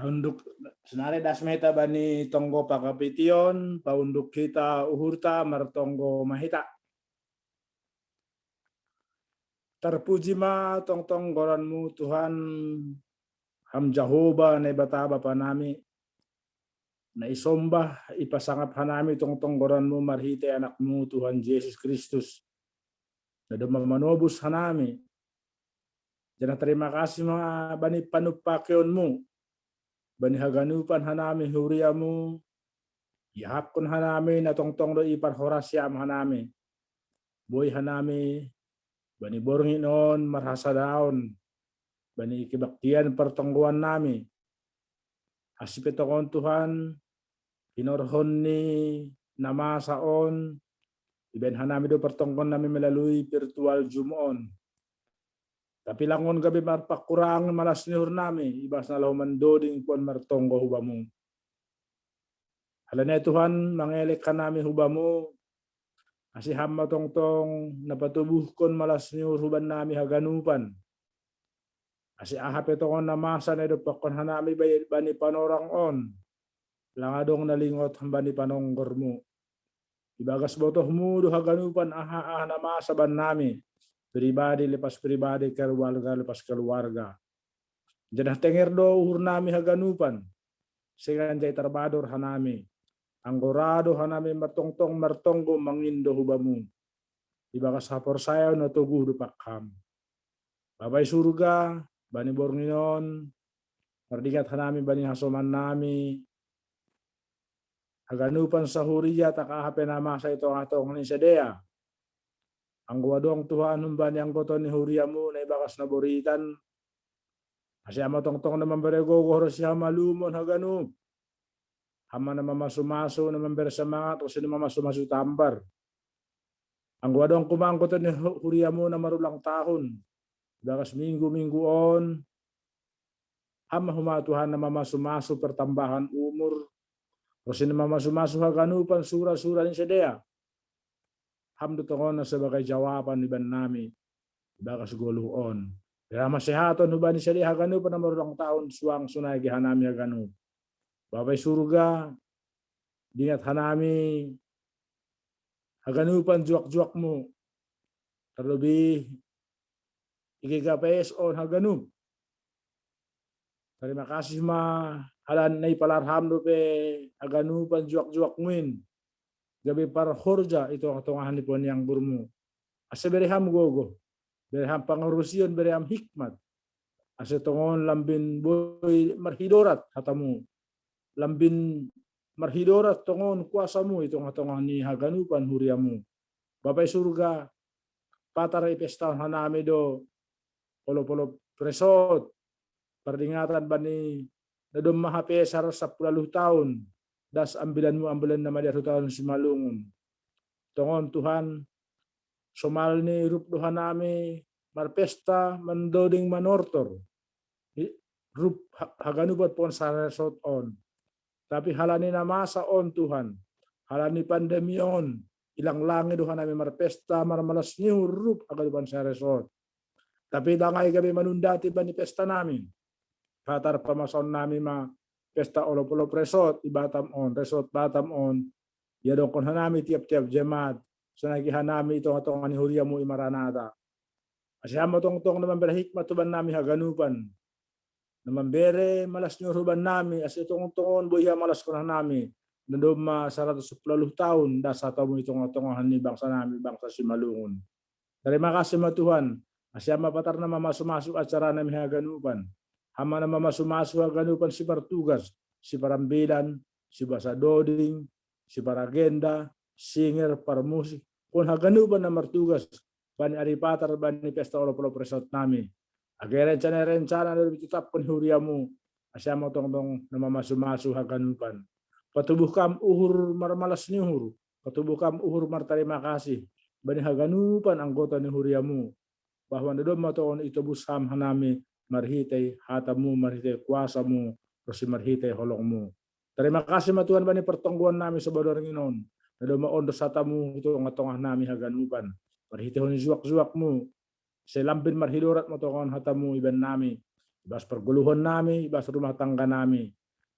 Unduk senare dasmeta bani tonggo pakapition, paunduk kita uhurta martonggo mahita. Terpuji ma tong goranmu Tuhan, ham Jehovah ne bataba panami. Na isombah ipasangap hanami tong goranmu marhite anakmu Tuhan Yesus Kristus. Na manobus hanami. Jana terima kasih mga bani panupakionmu. Bani haganupan hanami huriamu, ihapkon hanami na tongtong do ipar horasyam hanami. Boy hanami, bani bornginon marhasa daon, bani kibaktian pertongguan nami. Asipetokon Tuhan, pinorhon ni nama saon, iben hanami do pertongguan nami melalui virtual Zoom on. Tapi langon gabi marpakurang malas nihur nami, ibas na lahuman doding pon martonggo hubamu. Halanya Tuhan, mangelek ka nami hubamu, asiham matongtong napatubuhkon malas nihur huban nami haganupan. Asi ahap itokon na masa na idupakon hanami bani panorang on, langadong nalingot hambani panonggormu. Ibagas botohmu do haganupan aha na masa ban nami. Pribadi lepas pribadi, keluarga lepas keluarga. Janah tenger do uhur nami haganupan. Sengan jay tarbador hanami. Anggorado hanami martongtong martonggo mangindo hubamu. Ibakas hapor sayaw na tuguh dupakham. Babay surga, bani bornginon, mardigat hanami bani hasoman nami. Haganupan sa huriya takahape na masa ito atong ni sedea. Ang guwadong Tuhan humbani ang goto ni huriamu na ibakas na boritan. Asya matongtong naman berego goros siya malumon haganu. Hama na mamasumaso naman bersamangat o sino mamasumaso tambar. Ang guwadong kumang goto ni huriamu na marulang tahon. Ibakas minggu-minggu on. Hama humatuhan na mamasumaso pertambahan umur. O sino mamasumaso haganu pan sura-sura ni sedea. Hamdo tokon na sebagai jawaban iban nami bakas goluon. Kaya masehaton huban siya haganu pa na marulang taon suang sunay gihanami haganu. Babay surga dingat hanami haganu pan juak-juak mo. Terlebih ikikapes on haganu. Terima kasih ma halan na ipalarham do pe haganu pan juak-juak muin. Gabi para horja itu ang tongahan ni pon yang burmu. Asa bereham gogo. Bereham pangurusion, bereham hikmat. Asa tongon lambin boy marhidorat hatamu. Lambin marhidorat tongon kuasamu itu ang tongahan ni haganupan huriamu. Babay surga patar ipestan hanami do polo-polo presot. Perdingatan bani nadom mahape saras 10 tahun. Das ambilan na madiar tahun simalungun. Tongon Tuhan, somal ni rup Tuhan nami, marpesta, mendoding manortor. Rup haganubat pon saresot on. Tapi halani na masa on Tuhan, halani pandemi on, ilang langi Tuhan nami marpesta, marmalas niyo rup haganuban saresot. Tapi dangay gabi manundati ba ni pesta namin? Patar pamason nami pesta olo-polo presot, ibatam on, resort batam on, yadong kon hanami tiap-tiap jemaat, sanagi hanami itong atong ani huriamu imaranata. Asyama tong-tong naman berhikmat tuban nami haganupan, naman bere malas nyuruban nami, as itong tongon buya malas kon hanami, nandom 110 tahun, dasa tamu itong atong hani bangsa nami, bangsa simalungun. Terima kasih ma Tuhan, asyama patar na masuk acara nami haganupan. Hama na mamasumaso haganupan si Partugas, si Parambilan, si Basa Doding, si Paragenda, singer, parmusik. Kung haganupan na Martugas, bani aripatar, bani pesta olo-polo presot nami. Agerencana-rencana na bititap kon huriamu, asya mo tong na mamasumaso haganupan. Patubuh kam uhur marmalas nihur, patubuh kam uhur martarima kasih, bani haganupan anggota ni huriamu. Bahwa nadom mo tong itubusam hanami, marhitay hatamu, marhitay kuasamu, terus marhitay holongmu. Terima kasih ma Tuhan bani pertongguan nami sa badorang inon. Nadumaon do satamu ito ang atongah nami haganupan. Marhitay hon zuak-zuakmu. Sa lambin marhidorat mo tong hatamu iban nami. ibas perguluhan nami, ibas rumah tangga nami.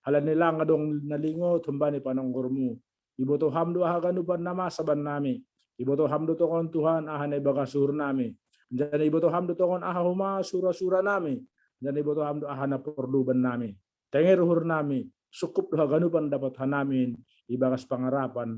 Halan nila nga dong nalingot, humbani panonggurmu. Iboto hamdo ahaganupan nama saban nami. Iboto hamdo tokon Tuhan ahan ay bagasur nami. Diyan iboto hamdo tokon ahahuma sura-sura nami. Diyan iboto hamdo ahan na porduban nami. Tenger hur nami, sukup ahaganupan dapat hanamin, ibagas pangarapan,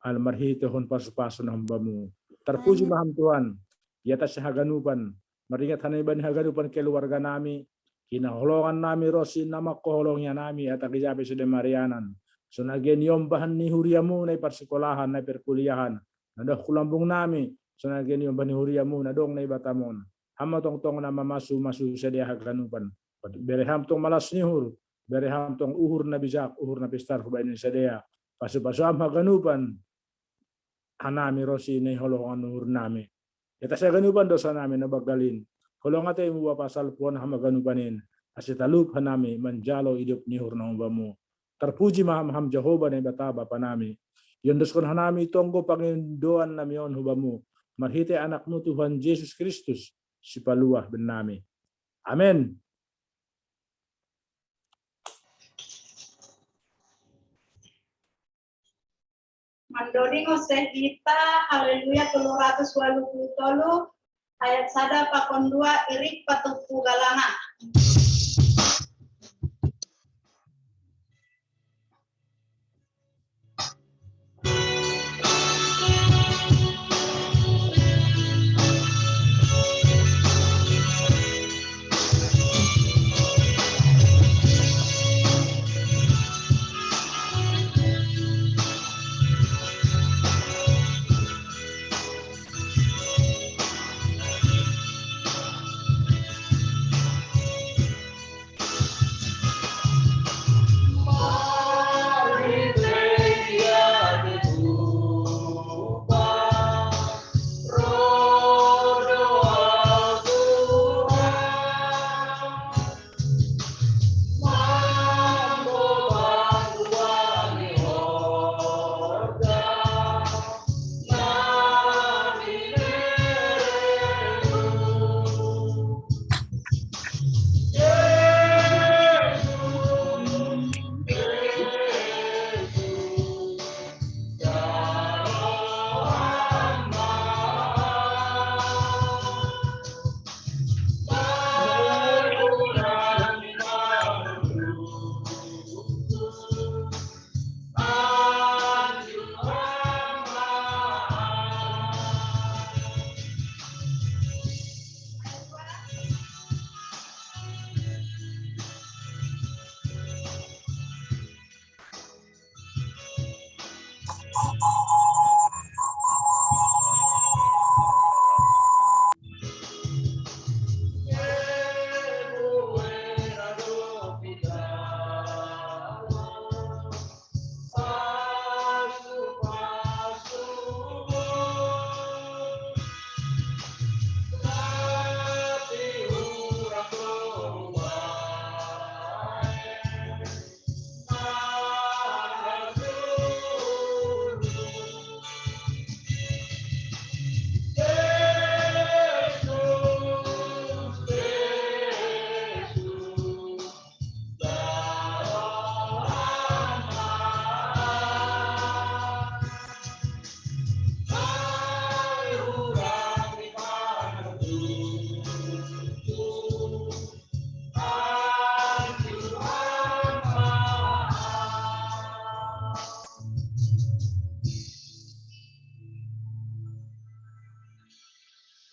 almarhitohon pasu-pasu na hambamu. Terpuji maham Tuhan, di atas haganupan, maringat haniban haganupan keluarga nami, kinaholongan nami Rosi nama koholongnya nami at akijabi sa demarianan. So nagyan yung bahan ni huriamu na iparsikolahan na perkuliahan. Nadah kulambong nami, so nagyan yung bahan ni huriamu na dong na ibatamon. Hamatong-tong na mamasu-masu sa diya haganupan. Bereham tong malas nihur, bereham tong uhur na bijak, uhur na pistar kubainin sa diya. Pasu-pasu am haganupan, hanami Rosi na iholongan uhur nami. Ita sa ganupan dosa namin na bagalin. Kulong ate mo pasal puan hamaganupanin. Asitalup hanami manjalo idop nihur na umbamu. Terpuji maham Jehovah na ibataba pa nami. Yundos kon hanami tonggo pangindoan nami on hubamu. Marhite anakmu Tuhan Yesus Kristus si paluah ben nami. Amen. Mandori ngoseh kita, haleluya 383 ayat sada pakon 2 irik patuku galangan.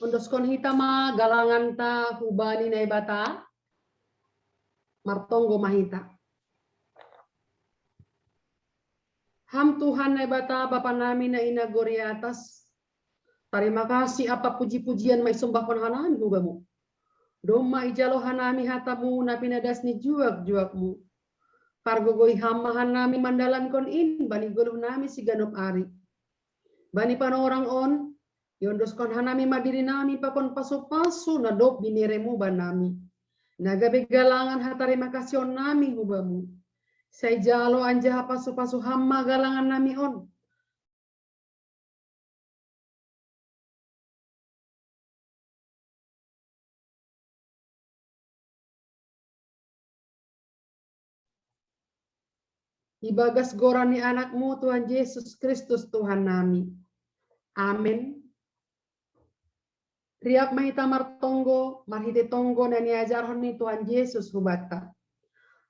Undoskon hitama galangan ta hubani na ibata martonggo mahita. Ham Tuhan na ibata Bapa namin na inagori atas. Terima kasih apa puji-pujian may sumbahkan hanan hubamu. Doma ijalo hanami hatamu na pinadas ni juak-juakmu. Pargogoy hamahan nami mandalan kon in bani guluh nami si ganop ari. Bani panorang on yondos kon hanami madiri nami pakon paso-paso na dop biniremu banami. Nagabe galangan hatarima kasyon nami hubamu. Say jalo anja paso-paso hamma galangan nami on. Ibagas gorani anakmu Tuhan Yesus Kristus Tuhan nami. Amin. Riap mahita martonggo, marhite tonggo na niajarhan ni Tuhan Yesus hubata.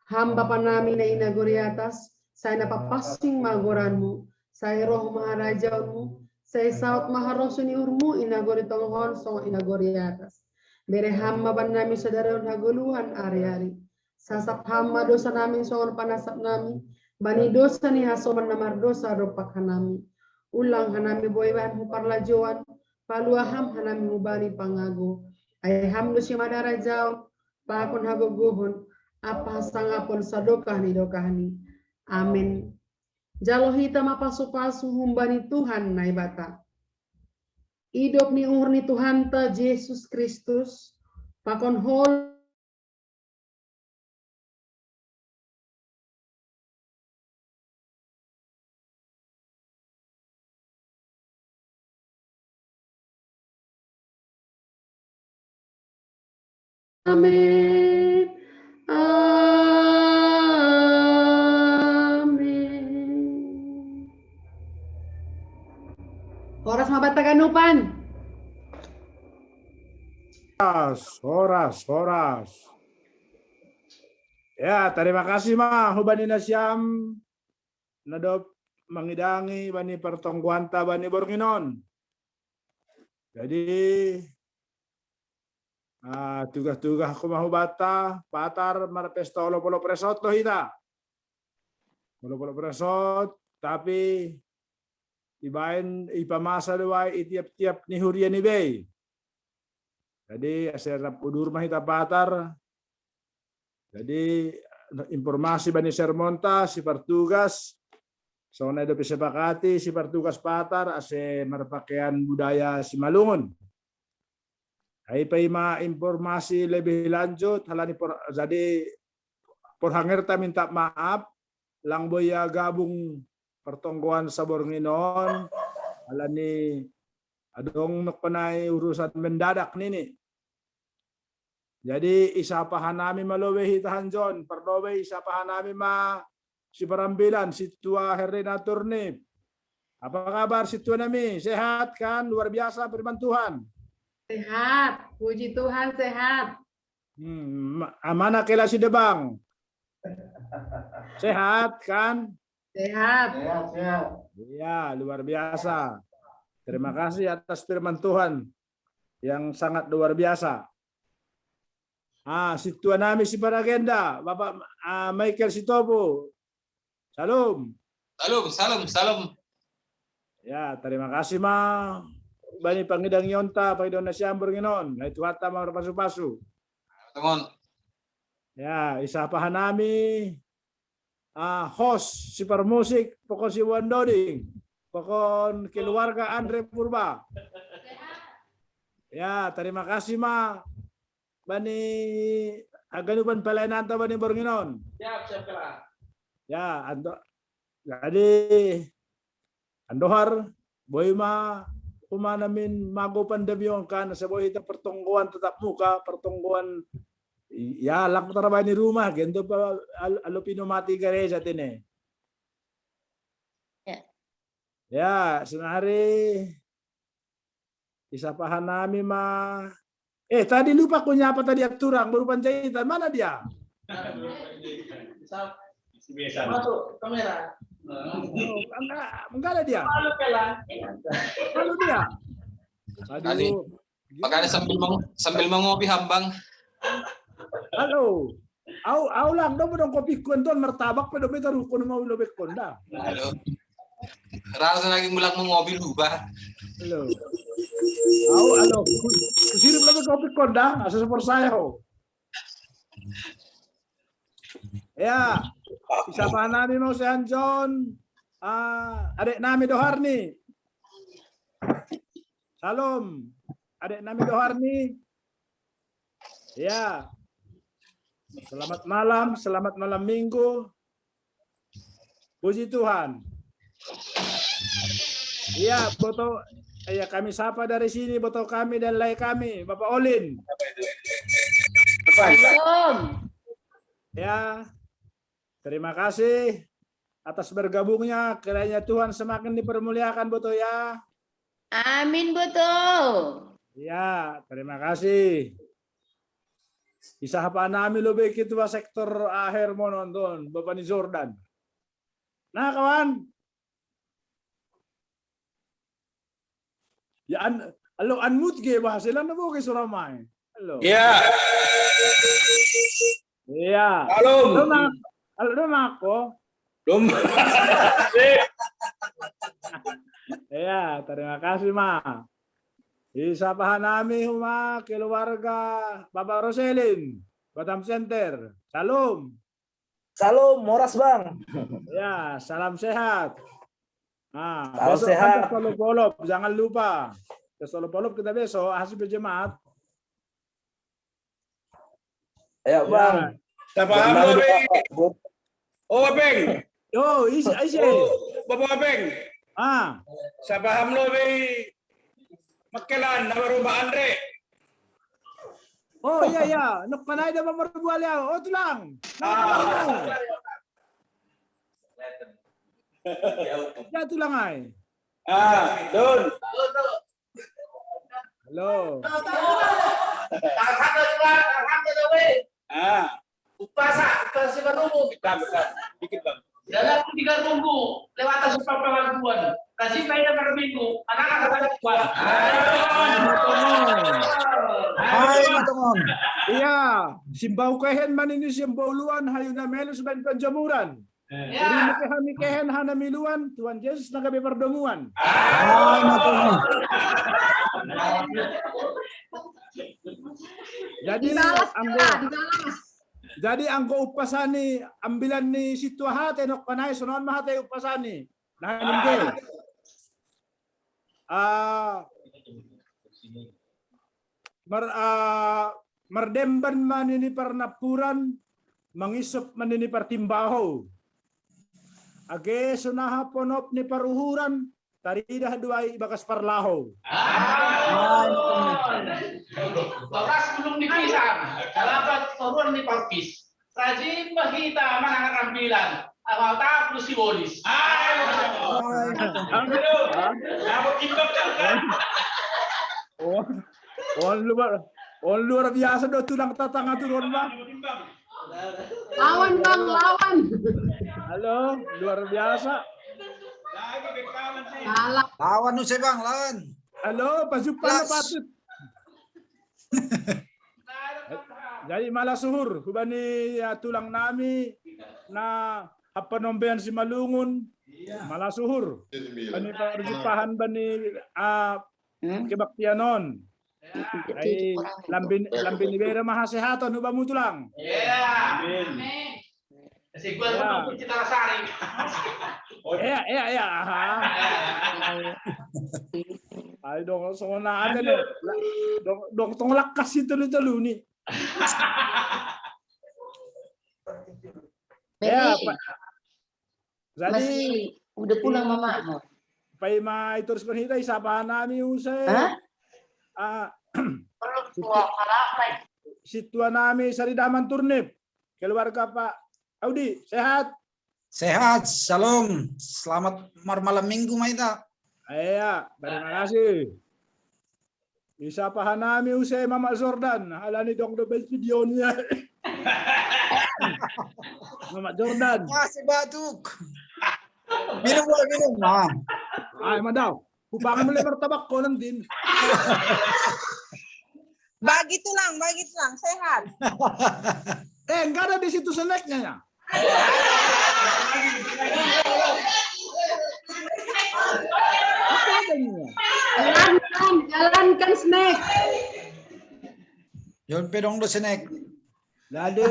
Hamba panami na inagori atas, saya napapasing magoranmu, saya roh maharajaunmu, saya saut maharosuni urmu inagori tonghon song inagori atas. Bere hamba panami saudara haguluhan ari-ari. Sasap hamba dosa nami songon panasap nami, bani dosa ni hasoman namar dosa ropak hanami. Ulang hanami boyban huparlajoan, paluaham hanami mubani pangago. Ay hamdo si madara jaw, pakon hagogohon, apa sangapon sadokah ni dokahni. Amin. Jalohita mapasu-pasu humbani Tuhan naibata. Idop ni ni Tuhan ta Yesus Kristus, pakon hol Amin. Amin. Horas mabatagan Horas. Ya, terima kasih mah hubani nasyam nadop mangidangi bani pertongguanta bani bornginon. Jadi tugas-tugas aku mau bata patar marpesto polo presot loh hita. Polo presot tapi ibain ipamasa luai tiap-tiap nihurian ibay. Jadi aserap udur mahita patar. Jadi informasi bani sermonta si pertugas soalnya ada sepakati si pertugas patar ase merpakaian budaya si Malungun. Hai paima informasi lebih lanjut halani jadi porhangerta minta maaf lang boya gabung pertongguan sabornginon halani adong nakpanay urusan mendadak nini. Jadi isapahan namin malowe hitahan John, perdowe isapahan namin si Parambilan, si Tua Herina Turnip. Apa kabar si Tua nami? Sehat kan? Luar biasa firman Tuhan. Sehat, puji Tuhan sehat. Mana kela si Debang? Sehat kan? Sehat. Iya, luar biasa. Terima kasih atas firman Tuhan yang sangat luar biasa. Si Tua nami si Paragenda, Bapak Michael Sitopo. Salam. Ya, terima kasih ma. Bani pangidang yonta, pangidang nasyambur nginon. Itu hata mau pasu-pasu. Teman. Ya, isapahan nami. Host si permusik, pokok si Wandoding. Pokok keluarga Andre Purba. Ya, terima kasih ma. Bani aganupan pelayanan ta bani bornginon. Siap kala. Ya, jadi andohar boy ma kumanamin mago pandemyon kan sa boy ita pertongguan tetap muka pertongguan ya lang trabaho ni rumah gento pa alupino mati garesa tine. Ya, senari isapahan namin ma tadi lupa ko nyapa tadi aturan baru panjaitan. Mana dia? Masuk kamera. Enggak ada dia. Lalu dia. Aduh. Makanya sambil mengopi hambang. Halo. Au lang dong kopi konton martabak pa do betar ko na maulobek konda. Halo. Rasa lagi mulak mengopi lupa. Halo. Halo. Kusirip lang kopi konda, asa support saya ho. Ya, isa pa namin mo si John. Adik namin Doharni. Salam. Adik namin Doharni. Ya. Selamat malam Minggu. Puji Tuhan. Iya, foto kami sapa dari sini, foto kami dan lay kami, Bapak Olin. Salam. Ya, terima kasih. atas bergabungnya, kiranya Tuhan semakin dipermuliakan betul ya. Amin betul. Ya, terima kasih. Isa pa namin lubay kitua sektor akhir mo nonton, Bapak ni Jordan. Nah kawan. Ya alo unmute ge ba sila na po kay Suramay. Hello. Ya. Iya. Halo. Halo ako. Belum. Iya, terima kasih Ma. Isapahan namin huma keluarga Bapak Roselin, Batam Center. Salam. Salam, moras bang. Ya, salam sehat. Nah, Salam besok sehat. kan ke Solopolop, jangan lupa. Ke Solopolop kita besok hasil berjemaat. Ya bang. Siapa halo, Beng? Oh, Beng. Yo, isi. Oh, Bapak Beng. Ah, Siapa halo, Beng? Makelan, nama rumah Andre. oh iya. Nuk panay na mamarbual ya. Oh, ito lang. Ya, ito lang ay. Don. Halo. Upasa Manunggu. Dikit bang. Dalam 3 minggu lewat atas pembangunan. Kasih kaya per minggu anak-anak kuat. Hai teman. Iya, simbaw kehen man ini simbaw luan hayo na melos ban panjamuran. Ya. Kami kehen hana miluan Tuhan Yesus na kami perdomuan. Hai teman. Jadi anggo upasani ambilan ni sitwa hate nok panay sonon mahate upasani. Nah ninggil. Merdemban man ini pernapuran mangisop man ini pertimbaho. Age sunaha ponop ni paruhuran taridah duai bakas parlaho. Baras belum dipisah. Dapat turun di parkis. Rajin bahita manangan ambilan. Awal tak plus simbolis. Oh luar biasa do tulang tatang turun bang. Lawan bang, lawan. Halo, luar biasa. Salah. Lawan nu bang, lawan. Halo, pasupan na patut. Jadi malah suhur, hubani ya, tulang nami na hapanombean si Malungun, malah suhur. Bani perjumpahan bani kebaktianon. Ay lambin ni bera mahasehatan hubamu tulang. Ya. Si gua menunggu cita rasari. Iya. Ay dong sona ada nih. Dong tong lakas itu lu nih. Ya, Pak. Jadi Masih udah pulang mama. Pai ma itu terus berhita isapahan nami usai. Sitwa nami saridaman turnip. Keluarga Pak Audi, sehat? Sehat, salam. Selamat malam minggu Maita. Iya, terima kasih. Isapahan nami usai Mama Jordan. Alani dong do videonya. Mama Jordan. Masih batuk. Minum boleh minum. Nah. Ay, madaw. Kupangan mo lang martabak ko lang din. Begitu lang, sehat. Enggak ada di situ snacknya ya. Apa adanya? Jalankan snack. Yon pedong do snack. Lade.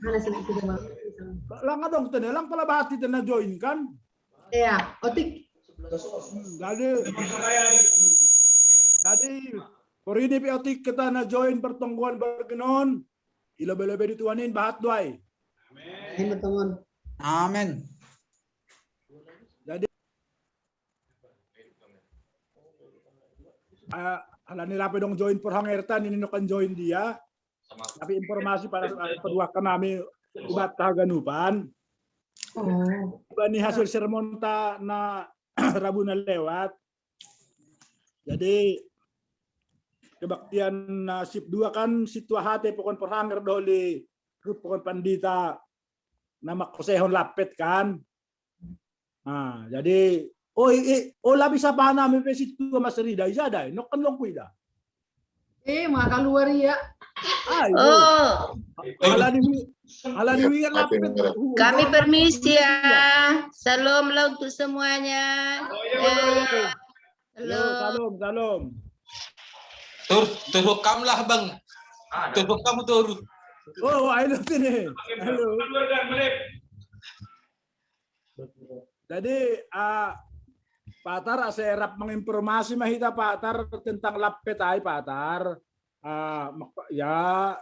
Mana snack itu bang? Lang dong lang pala bahati na join kan? Iya, otik. Lade. Por ini piotik kita na join pertongguan berkenon. Ilabe-labe dituanin bahat doay. Amin teman. Amin. Jadi alani rapi dong join por hangertan ini kan join dia. Tapi informasi pada kedua kami ubat taganupan. Oh. Bani hasil sermon ta na Rabu na lewat. Jadi kebaktian na sip 2 kan sitwa hati pokon perhanger doli grup pokon pandita nama kosehon lapet kan. Nah, jadi labi sa pa namin pe sitwa masrida isada no kan long kuida. Maka luar ya. Ay, Oh, ala ni wingan lapet. kami permisi ya. Salam lah untuk semuanya. Halo. Salam. Turukam lah bang. Turukam turuk. Oh, ayo sini. Halo. Jadi Patar aserap menginformasi mahita Patar tentang lapet ay Patar. Ya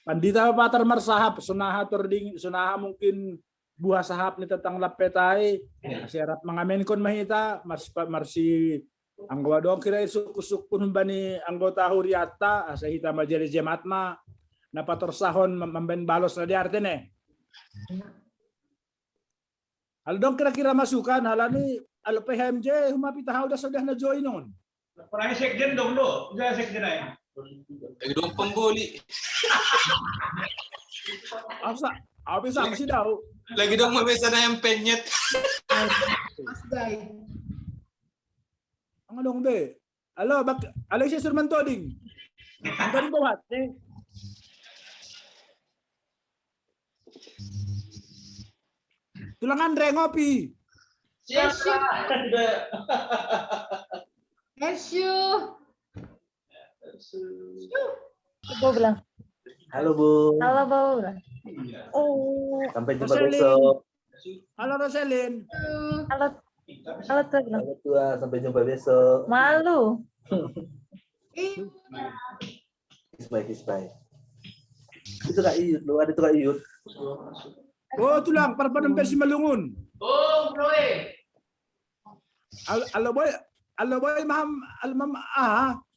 pandita Patar marsahap sunaha turding sunaha mungkin buah sahap ni tentang lapet ay aserap mengamen kon mahita marsi anggawa dong kira isuk-usuk pun bani anggota huriata asahita majelis jemaat ma na pator sahon memben balos na di artene. Halo dong kira-kira masukan halani alo PHMJ humapi tahaw da sudah na join on. Parang sekjen dong do. Udah sekjen ay. Dong penggoli. Apa sanksi daw? Lagi dong mabesa na yung penyet. Asday. Ang dong be. Alo si Surman Toding. Ang toding bawat eh. Tulangan Andre ngopi. Esyu. Halo Bu. Halo Bu. Oh. Sampai jumpa Roselyn. besok. Halo Roselyn. Halo. Halo Tuh. Halo Tua, sampai jumpa besok. Malu. Kismai. Itu Kak Iyut, lu ada tuh Kak Iyut. Oh tulang parpadan versi Malungun. Oh, bro Alo boy maham almam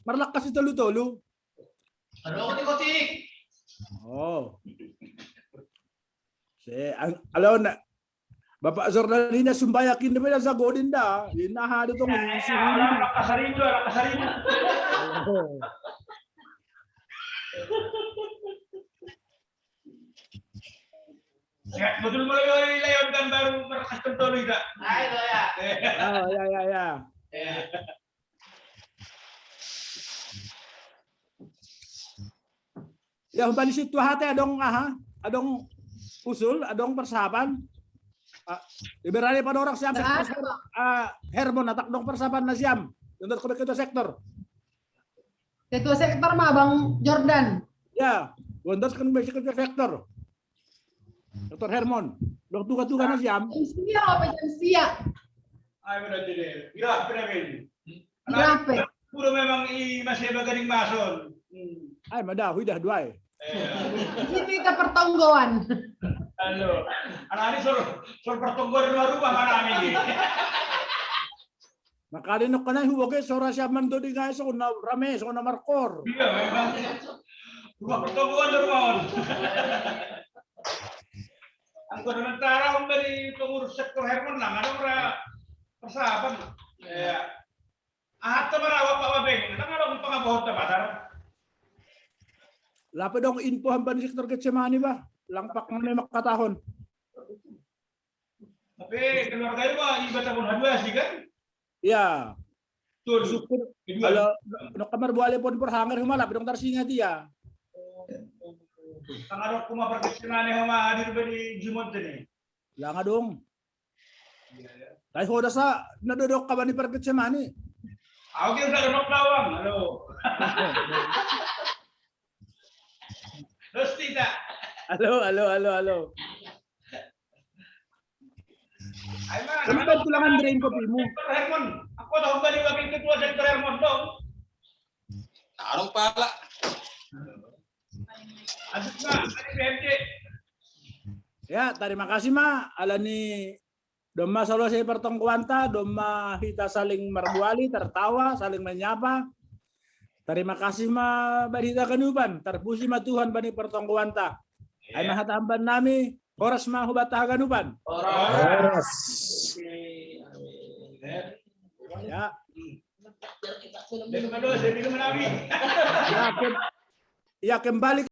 marlakas itu tolu. Ano kotik-kotik? Oh. Alo na Bapak Zordalina sumbayakin na sa godin da. Inaha dito ng Kasarino. Ya, betul mo yung ilayon kan baru berkastom tuloy ka. Ay, ya. Oh, ya. Ya, bali situ hati adong usul, adong persahapan. Liberali pada orang siam Hermon atak dong persahapan na siam. Untuk ketua sektor. Ketua sektor mah Bang Jordan. Ya, untuk ketua sektor. Dr. Hermon, dok tuga na siam. Sia apa jam sia? Ay, benar jadi. Gira, pinamin. Grabe. Puro memang masih magaling mason. Ay, madahoy dah duay. Ini ka pertonggoan. Halo. Anak ini sur pertonggoan rumah mana ini. Makalinok ka na huwag sora siya man do di guys so na rame so na markor. Iya, memang. Rumah pertonggoan rumah. Ang komentara dari pengurus sektor Hermon lang, ano ra persahaban. Ahat marawa Pak Wabeng, nangalo kung pangabuhot na Patar. Lapo dong info hamban sektor Getsemani ba? Langpak nga may makatahon. Tapi keluarga itu mah iba tabon hadwa sih kan? Ya. Tuh. Syukur. Kalau no kamar buale pon perhangar humala dong tarsinga dia. Tangarok kuma perkesenane homa hadir di Jumot ini. Langa dong. Ay hoda sa nadodok ka ba ni Getsemani? Ako kaya sa rumah lawang. Halo. Terus tidak. Halo. Ano ba tulangan drain ko mo? Hermon, ako daw ba yung wakil ketua sektor Hermon dong? Tarong pala. Adut na, PMJ. Ya, terima kasih Ma. Ala ni Doma solo saya pertongkuanta, Doma kita saling merbuali, tertawa, saling menyapa. Terima kasih Ma Badita Kanuban, terpuji Ma Tuhan bani pertongkuanta. Ay mahatamban nami, Oras mga hubata haganupan. Oras. Ya. Minum namin. Ya kembali